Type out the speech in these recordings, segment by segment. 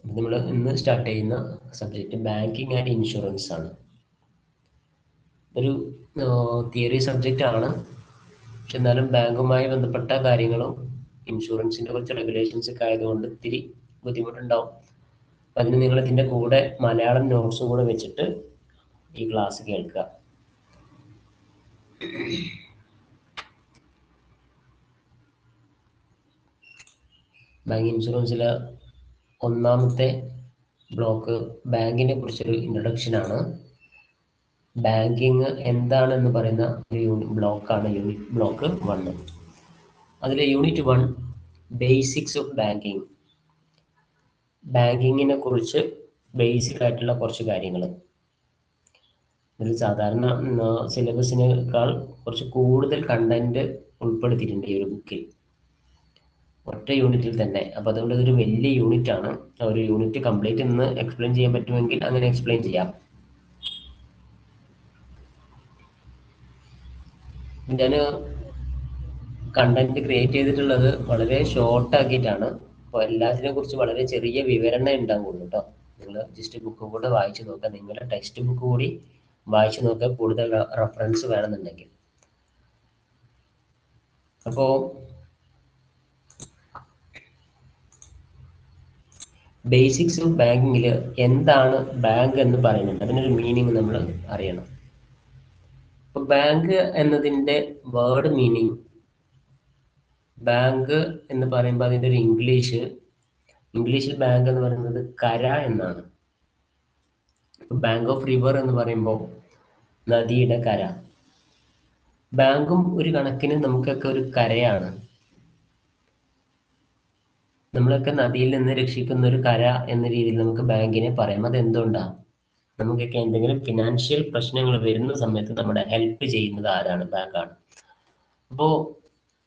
നമ്മൾ ഇന്ന് സ്റ്റാർട്ട് ചെയ്യുന്ന സബ്ജക്റ്റ് ബാങ്കിങ് ആൻഡ് ഇൻഷുറൻസ് ആണ്. ഒരു തിയറി സബ്ജക്റ്റ് ആണ്, പക്ഷെ എന്നാലും ബാങ്കുമായി ബന്ധപ്പെട്ട കാര്യങ്ങളും ഇൻഷുറൻസിൻ്റെ കുറച്ച് റെഗുലേഷൻസ് ഒക്കെ ആയതുകൊണ്ട് ഇത്തിരി ബുദ്ധിമുട്ടുണ്ടാവും. അപ്പം അതിന് നിങ്ങൾ ഇതിൻ്റെ കൂടെ മലയാളം നോട്ട്സും കൂടെ വെച്ചിട്ട് ഈ ക്ലാസ് കേൾക്കുക. ബാങ്ക് ഇൻഷുറൻസിലെ ഒന്നാമത്തെ ബ്ലോക്ക് ബാങ്കിനെ കുറിച്ചൊരു ഇൻട്രൊഡക്ഷനാണ്. ബാങ്കിങ് എന്താണെന്ന് പറയുന്ന ഒരു ബ്ലോക്കാണ് യൂണിറ്റ് ബ്ലോക്ക് 1. അതിലെ യൂണിറ്റ് 1 ബേസിക്സ് ഓഫ് ബാങ്കിങ്. ബാങ്കിങ്ങിനെ കുറിച്ച് ബേസിക് ആയിട്ടുള്ള കുറച്ച് കാര്യങ്ങൾ. ഇതിൽ സാധാരണ സിലബസിനേക്കാൾ കുറച്ച് കൂടുതൽ കണ്ടന്റ് ഉൾപ്പെടുത്തിയിട്ടുണ്ട് ഈ ഒരു ബുക്കിൽ, ഒറ്റ യൂണിറ്റിൽ തന്നെ. അപ്പോൾ അതുകൊണ്ട് ഇതൊരു വലിയ യൂണിറ്റ് ആണ്. ഒരു യൂണിറ്റ് കംപ്ലീറ്റ് ഇന്ന് എക്സ്പ്ലെയിൻ ചെയ്യാൻ പറ്റുമെങ്കിൽ അങ്ങനെ എക്സ്പ്ലെയിൻ ചെയ്യാം. ഞാൻ കണ്ടന്റ് ക്രിയേറ്റ് ചെയ്തിട്ടുള്ളത് വളരെ ഷോർട്ട് ആക്കിയിട്ടാണ്. അപ്പോൾ എല്ലാത്തിനെ കുറിച്ച് വളരെ ചെറിയ വിവരണേ ഉണ്ടാവുള്ളൂ കേട്ടോ. നിങ്ങൾ ജസ്റ്റ് ബുക്ക് കൂടെ വായിച്ചു നോക്കുക, നിങ്ങളുടെ ടെക്സ്റ്റ് ബുക്ക് കൂടി വായിച്ചു നോക്കുക, കൂടുതൽ റെഫറൻസ് വേണമെന്നുണ്ടെങ്കിൽ. അപ്പോൾ ബേസിക്സ് ഓഫ് ബാങ്കിങ്ങിൽ എന്താണ് ബാങ്ക് എന്ന് പറയുന്നത്, അതിനൊരു മീനിങ് നമ്മൾ അറിയണം. അപ്പോൾ ബാങ്ക് എന്നതിൻ്റെ വേർഡ് മീനിങ്, ബാങ്ക് എന്ന് പറയുമ്പോൾ അതിൻ്റെ ഒരു ഇംഗ്ലീഷിൽ ബാങ്ക് എന്ന് പറയുന്നത് കര എന്നാണ്. ബാങ്ക് ഓഫ് റിവർ എന്ന് പറയുമ്പോൾ നദിയുടെ കര. ബാങ്കും ഒരു കണക്കിന് നമുക്കൊക്കെ ഒരു കരയാണ്. നമ്മളൊക്കെ നദിയിൽ നിന്ന് രക്ഷിക്കുന്ന ഒരു കര എന്ന രീതിയിൽ നമുക്ക് ബാങ്കിനെ പറയാം. അതെന്തുകൊണ്ടാണ്? നമുക്കൊക്കെ എന്തെങ്കിലും ഫിനാൻഷ്യൽ പ്രശ്നങ്ങൾ വരുന്ന സമയത്ത് നമ്മുടെ ഹെൽപ്പ് ചെയ്യുന്നത് ആരാണ്? ബാങ്കാണ്. അപ്പോൾ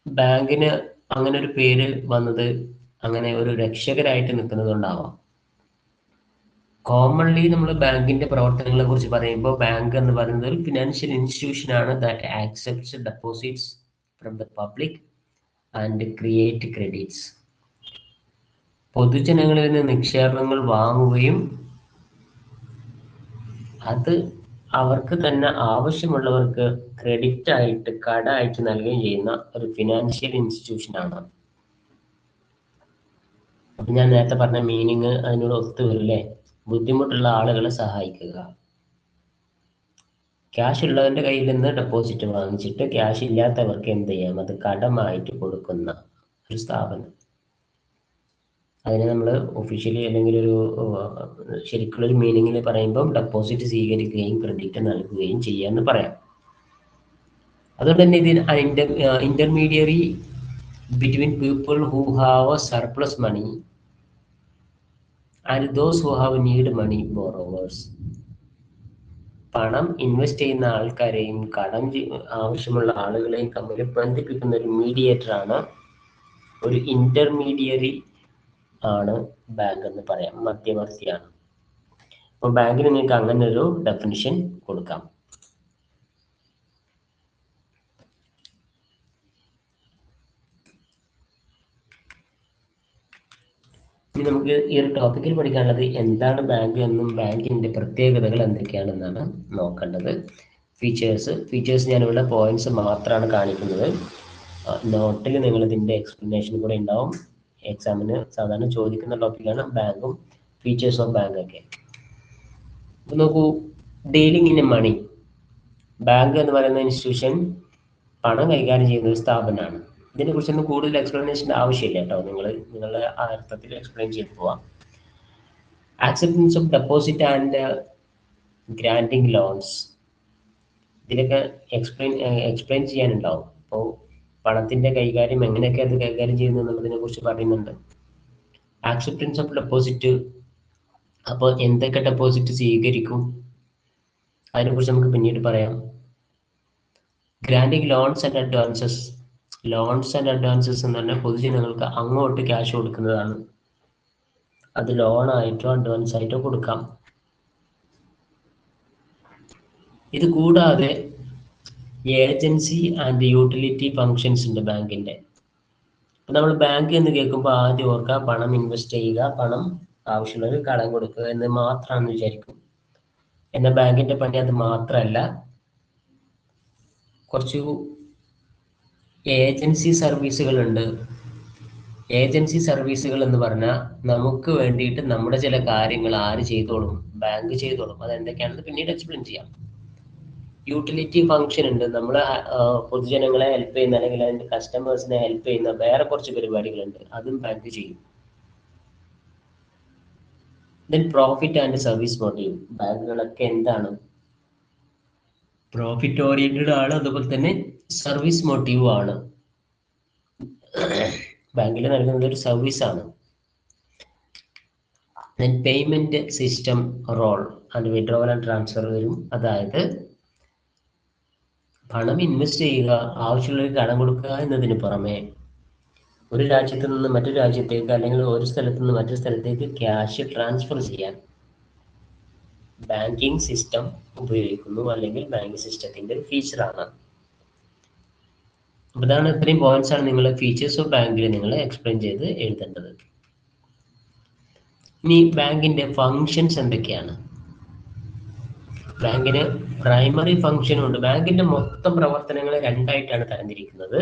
ബാങ്കിന് അങ്ങനെ ഒരു പേര് വന്നത് അങ്ങനെ ഒരു രക്ഷകരായിട്ട് നിൽക്കുന്നത് കൊണ്ടാവാം. കോമൺലി നമ്മൾ ബാങ്കിന്റെ പ്രവർത്തനങ്ങളെ കുറിച്ച് പറയുമ്പോൾ ബാങ്ക് എന്ന് പറയുന്നത് ഒരു ഫിനാൻഷ്യൽ ഇൻസ്റ്റിറ്റ്യൂഷൻ ആണ് that accepts deposits from the public and create credits. പൊതുജനങ്ങളിൽ നിന്ന് നിക്ഷേപങ്ങൾ വാങ്ങുകയും അത് അവർക്ക് തന്നെ ആവശ്യമുള്ളവർക്ക് ക്രെഡിറ്റ് ആയിട്ട് കടമായിട്ട് നൽകുകയും ചെയ്യുന്ന ഒരു ഫിനാൻഷ്യൽ ഇൻസ്റ്റിറ്റ്യൂഷൻ ആണ്. അപ്പം ഞാൻ നേരത്തെ പറഞ്ഞ മീനിങ് അതിനോട് ഒത്തുവരില്ലേ? ബുദ്ധിമുട്ടുള്ള ആളുകളെ സഹായിക്കുക. ക്യാഷ് ഉള്ളവന്റെ കയ്യിൽ നിന്ന് ഡെപ്പോസിറ്റ് വാങ്ങിച്ചിട്ട് ക്യാഷ് ഇല്ലാത്തവർക്ക് എന്ത് ചെയ്യാം? അത് കടമായിട്ട് കൊടുക്കുന്ന ഒരു സ്ഥാപനം. അതിനെ നമ്മൾ ഒഫീഷ്യലി അല്ലെങ്കിൽ ഒരു ശരിക്കുള്ളൊരു മീനിങ്ങിൽ പറയുമ്പോൾ ഡെപ്പോസിറ്റ് സ്വീകരിക്കുകയും ക്രെഡിറ്റ് നൽകുകയും ചെയ്യാന്ന് പറയാം. അതുകൊണ്ട് തന്നെ ഇതിന് intermediary between people who have a surplus money and those who have need money borrowers. പണം ഇൻവെസ്റ്റ് ചെയ്യുന്ന ആൾക്കാരെയും കടം ആവശ്യമുള്ള ആളുകളെയും തമ്മിൽ ബന്ധിപ്പിക്കുന്ന ഒരു മീഡിയേറ്റർ ആണ്, ഒരു ഇന്റർമീഡിയറി ആണ് ബാങ്ക് എന്ന് പറയാം, മധ്യവർത്തിയാണ്. അപ്പോൾ ബാങ്കിന് നിങ്ങൾക്ക് അങ്ങനെ ഒരു ഡെഫിനിഷൻ കൊടുക്കാം. ഇനി നമുക്ക് ഈ ഒരു ടോപ്പിക്കിൽ പഠിക്കാനുള്ളത് എന്താണ് ബാങ്ക് എന്നും ബാങ്കിന്റെ പ്രത്യേകതകൾ എന്തൊക്കെയാണെന്നാണ് നോക്കേണ്ടത്. ഫീച്ചേഴ്സ് ഞാനിവിടെ പോയിന്റ്സ് മാത്രമാണ് കാണിക്കുന്നത്. നോട്ടിൽ നിങ്ങൾ ഇതിന്റെ എക്സ്പ്ലനേഷൻ കൂടെ ഉണ്ടാവും. എക്സാമിന് സാധാരണ ചോദിക്കുന്ന ടോപ്പിക്കാണ് ബാങ്കും ഫീച്ചേഴ്സ് ഓഫ് ബാങ്ക് ഒക്കെ. അപ്പൊ നോക്കൂ, ഡീലിംഗ് ഇൻ മണി. ബാങ്ക് എന്ന് പറയുന്ന ഇൻസ്റ്റിറ്റ്യൂഷൻ പണം കൈകാര്യം ചെയ്യുന്ന ഒരു സ്ഥാപനമാണ്. ഇതിനെ കുറിച്ചൊന്നും കൂടുതൽ എക്സ്പ്ലനേഷൻ്റെ ആവശ്യമില്ല കേട്ടോ. നിങ്ങളുടെ അർത്ഥത്തിൽ എക്സ്പ്ലെയിൻ ചെയ്ത് പോവാം. Acceptance of deposit and granting loans, ഇതിലൊക്കെ എക്സ്പ്ലെയിൻ ചെയ്യാനുണ്ടാവും. അപ്പോൾ പണത്തിന്റെ കൈകാര്യം എങ്ങനെയൊക്കെ അത് കൈകാര്യം ചെയ്യുന്നു എന്നുള്ളതിനെ കുറിച്ച് പറയുന്നുണ്ട്. ആക്സെപ്റ്റൻസ് ഓഫ് ഡെപ്പോസിറ്റ്, അപ്പോൾ എന്തൊക്കെ ഡെപ്പോസിറ്റ് സ്വീകരിക്കും അതിനെക്കുറിച്ച് നമുക്ക് പിന്നീട് പറയാം. ഗ്രാൻഡിങ് ലോൺസ് ആൻഡ് അഡ്വാൻസസ് എന്ന് പറഞ്ഞാൽ പൊതുജനങ്ങൾക്ക് അങ്ങോട്ട് ക്യാഷ് കൊടുക്കുന്നതാണ്. അത് ലോണായിട്ടോ അഡ്വാൻസ് ആയിട്ടോ കൊടുക്കാം. ഇത് കൂടാതെ ഏജൻസി ആൻഡ് യൂട്ടിലിറ്റി ഫങ്ഷൻസ് ഉണ്ട് ബാങ്കിന്റെ. നമ്മൾ ബാങ്ക് എന്ന് കേൾക്കുമ്പോൾ ആദ്യം ഓർക്കുക പണം ഇൻവെസ്റ്റ് ചെയ്യുക, പണം ആവശ്യമുള്ളവർ കടം കൊടുക്കുക എന്ന് മാത്രമാണെന്ന് വിചാരിക്കും. എന്നാൽ ബാങ്കിന്റെ പണി അത് മാത്രമല്ല. കുറച്ച് ഏജൻസി സർവീസുകളുണ്ട്. ഏജൻസി സർവീസുകൾ എന്ന് പറഞ്ഞാൽ നമുക്ക് വേണ്ടിയിട്ട് നമ്മുടെ ചില കാര്യങ്ങൾ ആര് ചെയ്തോളും? ബാങ്ക് ചെയ്തോളും. അതെന്തൊക്കെയാണെന്ന് പിന്നീട് എക്സ്പ്ലെയിൻ ചെയ്യാം. യൂട്ടിലിറ്റി ഫംഗ്ഷൻ ഉണ്ട്. നമ്മൾ പൊതുജനങ്ങളെ ഹെൽപ്പ് ചെയ്യുന്ന അല്ലെങ്കിൽ അതിന്റെ കസ്റ്റമേഴ്സിനെ ഹെൽപ്പ് ചെയ്യുന്ന വേറെ കുറച്ച് പരിപാടികളുണ്ട്. അതും ബാങ്ക് ചെയ്യും. Then profit and service motive. ബാങ്കുകളൊക്കെ എന്താണ്? പ്രോഫിറ്റ് ഓറിയന്റഡ് ആണ്, അതുപോലെ തന്നെ സർവീസ് മോട്ടീവ് ആണ്. ബാങ്കിൽ നൽകുന്നത് ഒരു സർവീസ് ആണ്. Then payment system role and withdrawal and transfer വരും. അതായത് പണം ഇൻവെസ്റ്റ് ചെയ്യുക, ആവശ്യമുള്ളവർക്ക് കടം കൊടുക്കുക എന്നതിന് പുറമെ ഒരു രാജ്യത്ത് നിന്ന് മറ്റൊരു രാജ്യത്തേക്ക് അല്ലെങ്കിൽ ഒരു സ്ഥലത്ത് നിന്ന് മറ്റൊരു സ്ഥലത്തേക്ക് ക്യാഷ് ട്രാൻസ്ഫർ ചെയ്യാൻ ബാങ്കിങ് സിസ്റ്റം ഉപയോഗിക്കുന്നു, അല്ലെങ്കിൽ ബാങ്കിങ് സിസ്റ്റത്തിന്റെ ഒരു ഫീച്ചറാണ്. അതാണ് ഇത്രയും പോയിന്റ്സ് ആണ് നിങ്ങൾ ഫീച്ചേഴ്സ് ഓഫ് ബാങ്കിൽ നിങ്ങൾ എക്സ്പ്ലെയിൻ ചെയ്ത് എഴുതേണ്ടത്. ഇനി ബാങ്കിന്റെ ഫങ്ഷൻസ് എന്തൊക്കെയാണ്? ബാങ്കിന് പ്രൈമറി ഫങ്ഷനും ഉണ്ട്. ബാങ്കിന്റെ മൊത്തം പ്രവർത്തനങ്ങളെ രണ്ടായിട്ടാണ് തരംതിരിക്കുന്നത്.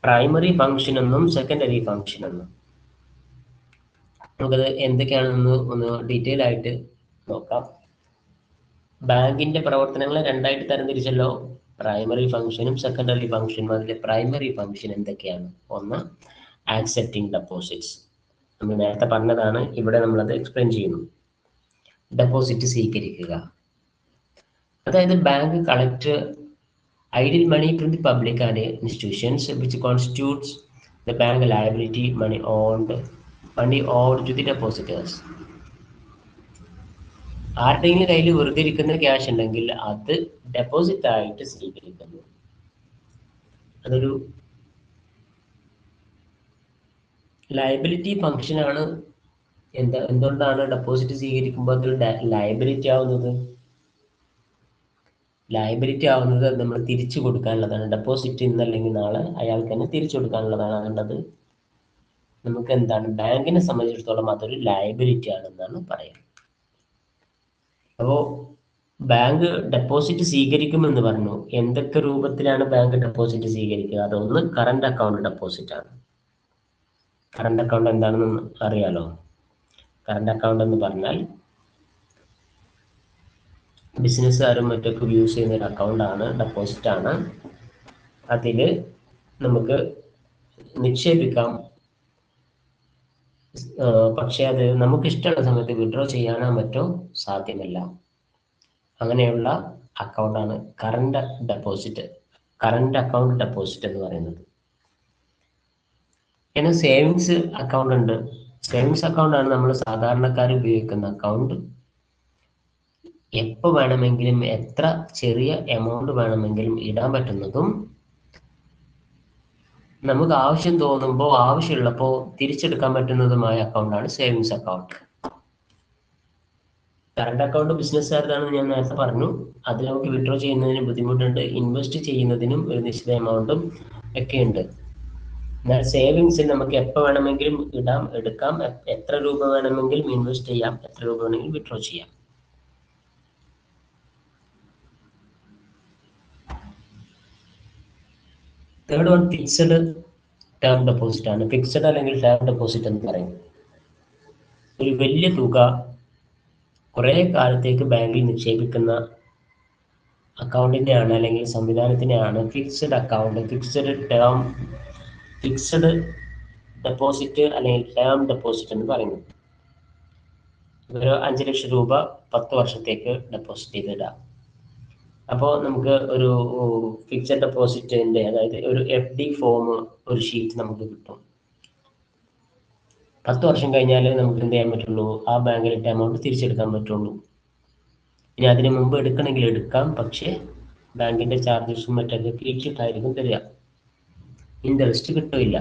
പ്രൈമറി ഫങ്ഷൻ എന്നും സെക്കൻഡറി ഫങ്ഷൻ എന്നും. നമുക്കത് എന്തൊക്കെയാണെന്ന് ഒന്ന് ഡീറ്റെയിൽ ആയിട്ട് നോക്കാം. ബാങ്കിന്റെ പ്രവർത്തനങ്ങളെ രണ്ടായിട്ട് തരംതിരിച്ചല്ലോ, പ്രൈമറി ഫങ്ഷനും സെക്കൻഡറി ഫങ്ഷനും. അതിലെ പ്രൈമറി ഫങ്ഷൻ എന്തൊക്കെയാണ്? ഒന്ന്, ആക്സെപ്റ്റിംഗ് ഡെപ്പോസിറ്റ്സ്. നമ്മൾ നേരത്തെ പറഞ്ഞതാണ്, ഇവിടെ നമ്മളത് എക്സ്പ്ലെയിൻ ചെയ്യുന്നു. ഡെപ്പോസിറ്റ് സ്വീകരിക്കുക. അതായത് bank collect idle money from the public and institutions, which constitutes the bank liability, money owed to the depositors. ആരുടെയെങ്കിലും കയ്യിൽ വെറുതെ ഇരിക്കുന്ന ക്യാഷ് ഉണ്ടെങ്കിൽ അത് ഡെപ്പോസിറ്റ് ആയിട്ട് സ്വീകരിക്കുന്നു. അതൊരു ലയബിലിറ്റി ഫംഗ്ഷൻ ആണ്. എന്തുകൊണ്ടാണ് ഡെപ്പോസിറ്റ് സ്വീകരിക്കുമ്പോൾ അതൊരു ലയബിലിറ്റി ആവുന്നത്? ലയബിലിറ്റി ആവുന്നത് നമ്മൾ തിരിച്ചു കൊടുക്കാനുള്ളതാണ്. ഡെപ്പോസിറ്റ് ഇന്നല്ലെങ്കിൽ നാളെ അയാൾക്ക് തന്നെ തിരിച്ചു കൊടുക്കാനുള്ളതാണ്. അതുകൊണ്ടത് നമുക്ക് എന്താണ്, ബാങ്കിനെ സംബന്ധിച്ചിടത്തോളം അതൊരു ലയബിലിറ്റി ആണെന്നാണ് പറയുന്നത്. അപ്പോൾ ബാങ്ക് ഡെപ്പോസിറ്റ് സ്വീകരിക്കുമെന്ന് പറഞ്ഞു. എന്തൊക്കെ രൂപത്തിലാണ് ബാങ്ക് ഡെപ്പോസിറ്റ് സ്വീകരിക്കുക? അതൊന്ന് കറണ്ട് അക്കൗണ്ട് ഡെപ്പോസിറ്റ് ആണ്. കറണ്ട് അക്കൗണ്ട് എന്താണെന്ന് അറിയാലോ? കറണ്ട് അക്കൗണ്ട് എന്ന് പറഞ്ഞാൽ ബിസിനസ്സുകാരും മറ്റൊക്കെ യൂസ് ചെയ്യുന്ന ഒരു അക്കൗണ്ട് ആണ്, ഡെപ്പോസിറ്റ് ആണ്. അതിൽ നമുക്ക് നിക്ഷേപിക്കാം, പക്ഷെ അത് നമുക്ക് ഇഷ്ടമുള്ള സമയത്ത് വിഡ്രോ ചെയ്യാനോ മറ്റോ സാധ്യമല്ല. അങ്ങനെയുള്ള അക്കൗണ്ടാണ് current deposit, current account deposit എന്ന് പറയുന്നത്. പിന്നെ സേവിങ്സ് അക്കൗണ്ട് ഉണ്ട്. സേവിങ്സ് അക്കൗണ്ട് ആണ് നമ്മൾ സാധാരണക്കാർ ഉപയോഗിക്കുന്ന അക്കൗണ്ട്. എപ്പോൾ വേണമെങ്കിലും എത്ര ചെറിയ എമൗണ്ട് വേണമെങ്കിലും ഇടാൻ പറ്റുന്നതും നമുക്ക് ആവശ്യം തോന്നുമ്പോൾ ആവശ്യമുള്ളപ്പോൾ തിരിച്ചെടുക്കാൻ പറ്റുന്നതുമായ അക്കൗണ്ടാണ് സേവിങ്സ് അക്കൗണ്ട്. കറണ്ട് അക്കൗണ്ട് ബിസിനസ്സുകാരതാണെന്ന് ഞാൻ നേരത്തെ പറഞ്ഞു. അതിൽ നമുക്ക് വിഡ്രോ ചെയ്യുന്നതിന് ബുദ്ധിമുട്ടുണ്ട്, ഇൻവെസ്റ്റ് ചെയ്യുന്നതിനും ഒരു നിശ്ചിത എമൗണ്ടും ഒക്കെ ഉണ്ട്. എന്നാൽ സേവിങ്സിൽ നമുക്ക് എപ്പോൾ വേണമെങ്കിലും ഇടാം, എടുക്കാം, എത്ര രൂപ വേണമെങ്കിലും ഇൻവെസ്റ്റ് ചെയ്യാം, എത്ര രൂപ വേണമെങ്കിലും വിഡ്രോ ചെയ്യാം. Third one fixed term deposit ആണ്. ഫിക്സഡ് അല്ലെങ്കിൽ ടേം ഡെപ്പോസിറ്റ് എന്ന് പറയും. ഒരു വലിയ തുക കുറേ കാലത്തേക്ക് ബാങ്കിൽ നിക്ഷേപിക്കുന്ന അക്കൗണ്ടിനെയാണ് അല്ലെങ്കിൽ സംവിധാനത്തിനെയാണ് ഫിക്സഡ് അക്കൗണ്ട്, ഫിക്സഡ് ഡെപ്പോസിറ്റ് അല്ലെങ്കിൽ ടേം ഡെപ്പോസിറ്റ് എന്ന് പറയുന്നത്. ഒരു 5 ലക്ഷം രൂപ 10 വർഷത്തേക്ക് ഡെപ്പോസിറ്റ് ചെയ്തിടാം. അപ്പോൾ നമുക്ക് ഒരു ഫിക്സഡ് ഡെപ്പോസിറ്റിന്റെ, അതായത് ഒരു FD ഫോം, ഒരു ഷീറ്റ് നമുക്ക് കിട്ടും. 10 വർഷം കഴിഞ്ഞാൽ നമുക്ക് എന്ത് ചെയ്യാൻ പറ്റുള്ളൂ? ആ ബാങ്കിലിട്ട എമൗണ്ട് തിരിച്ചെടുക്കാൻ പറ്റുള്ളൂ. ഇനി അതിന് മുമ്പ് എടുക്കണമെങ്കിൽ എടുക്കാം, പക്ഷേ ബാങ്കിന്റെ ചാർജസും മറ്റൊക്കെ കിഴിച്ചിട്ടായിരിക്കും തരിക, ഇൻട്രസ്റ്റ് കിട്ടില്ല.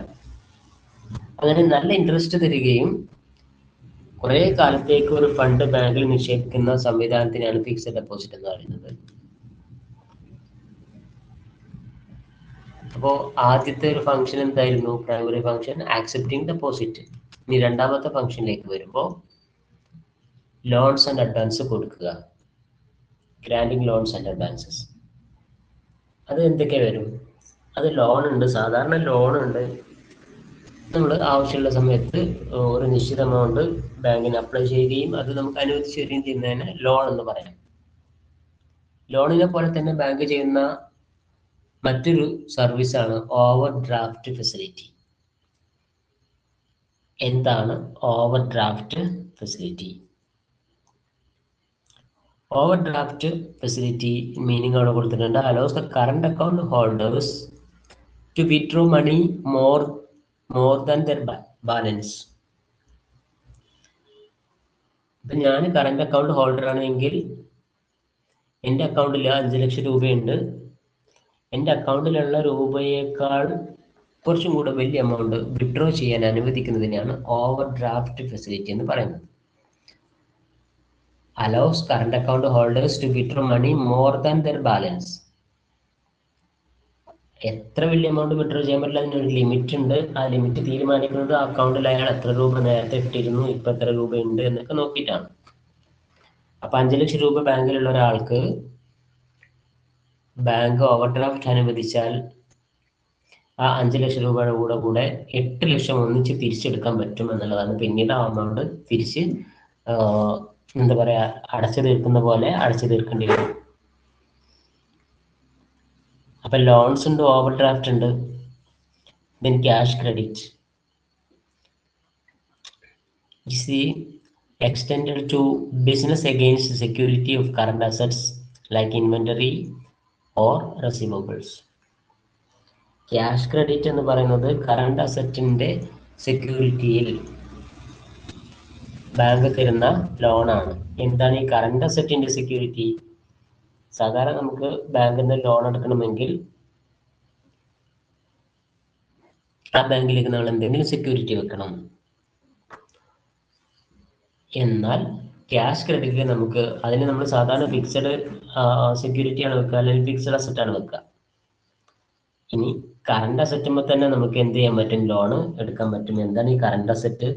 അങ്ങനെ നല്ല ഇൻട്രസ്റ്റ് തരികയും കുറേ കാലത്തേക്ക് ഒരു ഫണ്ട് ബാങ്കിൽ നിക്ഷേപിക്കുന്ന സംവിധാനത്തിനാണ് ഫിക്സഡ് ഡെപ്പോസിറ്റ് എന്ന് പറയുന്നത്. അപ്പോൾ ആദ്യത്തെ ഒരു ഫംഗ്ഷൻ എന്തായിരുന്നു? Primary function accepting deposit. ഇനി രണ്ടാമത്തെ ഫംഗ്ഷനിലേക്ക് വരുമ്പോൾ ലോൺസ് ആൻഡ് അഡ്വാൻസ് കൊടുക്കുക, ഗ്രാൻഡിങ് ലോൺസ് ആൻഡ് അഡ്വാൻസസ്. അത് എന്തൊക്കെ വരും? അത് ലോൺ ഉണ്ട്, സാധാരണ ലോൺ ഉണ്ട്. നമ്മൾ ആവശ്യമുള്ള സമയത്ത് ഒരു നിശ്ചിത എമൗണ്ട് ബാങ്കിന് അപ്ലൈ ചെയ്യുകയും അത് നമുക്ക് അനുവദിച്ചു തരികയും ചെയ്യുന്നതിന് ലോൺ എന്ന് പറയാം. ലോണിനെ പോലെ തന്നെ ബാങ്ക് ചെയ്യുന്ന മറ്റൊരു സർവീസാണ് ഓവർ ഡ്രാഫ്റ്റ് ഫെസിലിറ്റി. എന്താണ് overdraft facility? Overdraft facility meaning അവിടെ കൊടുത്തിട്ടുണ്ട്. Allows the current account holders to withdraw money more than their balance. ഇപ്പം ഞാൻ കറണ്ട് അക്കൗണ്ട് ഹോൾഡർ ആണെങ്കിൽ എൻ്റെ അക്കൗണ്ടിൽ 5 ലക്ഷം രൂപയുണ്ട്. എൻ്റെ അക്കൗണ്ടിലുള്ള രൂപയേക്കാൾ കുറച്ചും കൂടെ വലിയ എമൗണ്ട് വിഡ്രോ ചെയ്യാൻ അനുവദിക്കുന്നതിനെയാണ് ഓവർ ഡ്രാഫ്റ്റ് ഫെസിലിറ്റി എന്ന് പറയുന്നത്. Allows current account holders to withdraw money more than their balance. എത്ര വലിയ എമൗണ്ട് വിഡ്രോ ചെയ്യാൻ പറ്റില്ല, അതിനൊരു ലിമിറ്റ് ഉണ്ട്. ആ ലിമിറ്റ് തീരുമാനിക്കുന്നത് ആ അക്കൗണ്ടിൽ അയാൾ എത്ര രൂപ നേരത്തെ ഇട്ടിരുന്നു, ഇപ്പം എത്ര രൂപ ഉണ്ട് എന്നൊക്കെ നോക്കിയിട്ടാണ്. അപ്പം 5 ലക്ഷം രൂപ ബാങ്കിലുള്ള ഒരാൾക്ക് ബാങ്ക് ഓവർ ഡ്രാഫ്റ്റ് അനുവദിച്ചാൽ ആ 5 ലക്ഷം രൂപയുടെ കൂടെ 8 ലക്ഷം ഒന്നിച്ച് തിരിച്ചെടുക്കാൻ പറ്റും എന്നുള്ളതാണ്. പിന്നീട് ആ എമൗണ്ട് തിരിച്ച് എന്താ പറയുക, അടച്ചു തീർക്കുന്ന പോലെ അടച്ചു തീർക്കേണ്ടി വരും. അപ്പം ലോൺസ് ഉണ്ട്, ഓവർ ഡ്രാഫ്റ്റ് ഉണ്ട്, then cash credit is extended to business against security of current assets like inventory or receivables. Cash credit എന്ന് പറയുന്നത് കറണ്ട് അസറ്റിൻ്റെ സെക്യൂരിറ്റിയിൽ ബാങ്ക് തരുന്ന ലോണാണ്. എന്താണ് ഈ കറണ്ട് അസറ്റിൻ്റെ സെക്യൂരിറ്റി? സാധാരണ നമുക്ക് ബാങ്കിൽ നിന്ന് ലോൺ എടുക്കണമെങ്കിൽ ആ ബാങ്കിലേക്ക് നമ്മൾ എന്തെങ്കിലും സെക്യൂരിറ്റി വെക്കണം. എന്നാൽ ക്യാഷ് ക്രെഡിറ്റിൽ നമുക്ക് അതിന് നമ്മൾ സാധാരണ ഫിക്സഡ് സെക്യൂരിറ്റിയാണ് വെക്കുക, അല്ലെങ്കിൽ ഫിക്സഡ് അസറ്റാണ് വെക്കുക. ഇനി കറണ്ട് അസറ്റുമ്പോൾ തന്നെ നമുക്ക് എന്ത് ചെയ്യാൻ പറ്റും? ലോണ് എടുക്കാൻ പറ്റും. എന്താണ് ഈ കറണ്ട് അസറ്റ്?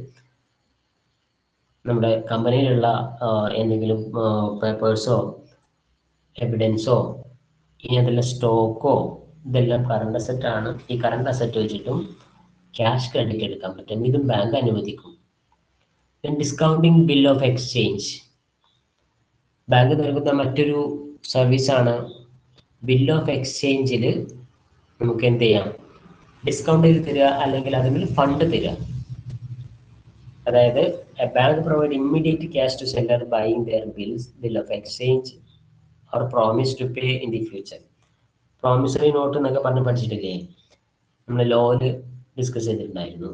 നമ്മുടെ കമ്പനിയിലുള്ള എന്തെങ്കിലും പേപ്പേഴ്സോ എവിഡൻസോ ഇനി അതിലുള്ള സ്റ്റോക്കോ ഇതെല്ലാം കറണ്ട് അസറ്റാണ്. ഈ കറണ്ട് അസറ്റ് വെച്ചിട്ടും ക്യാഷ് ക്രെഡിറ്റ് എടുക്കാൻ പറ്റും. ഇതും ബാങ്ക് അനുവദിക്കും. Discounting bill of exchange. Bank നൽകുന്ന മറ്റൊരു സർവീസാണ് ബിൽ ഓഫ് എക്സ്ചേഞ്ചിൽ നമുക്ക് എന്ത് ചെയ്യാം? ഡിസ്കൗണ്ട് ചെയ്ത് തരിക, അല്ലെങ്കിൽ അതിൽ ഫണ്ട് തരിക. അതായത് a bank provide immediate cash to seller buying their bill of exchange or promise to pay in the future. Promissory note എന്നൊക്കെ പറഞ്ഞ് പഠിച്ചിട്ടില്ലേ? നമ്മൾ ലോയിൽ ഡിസ്കസ് ചെയ്തിട്ടുണ്ടായിരുന്നു.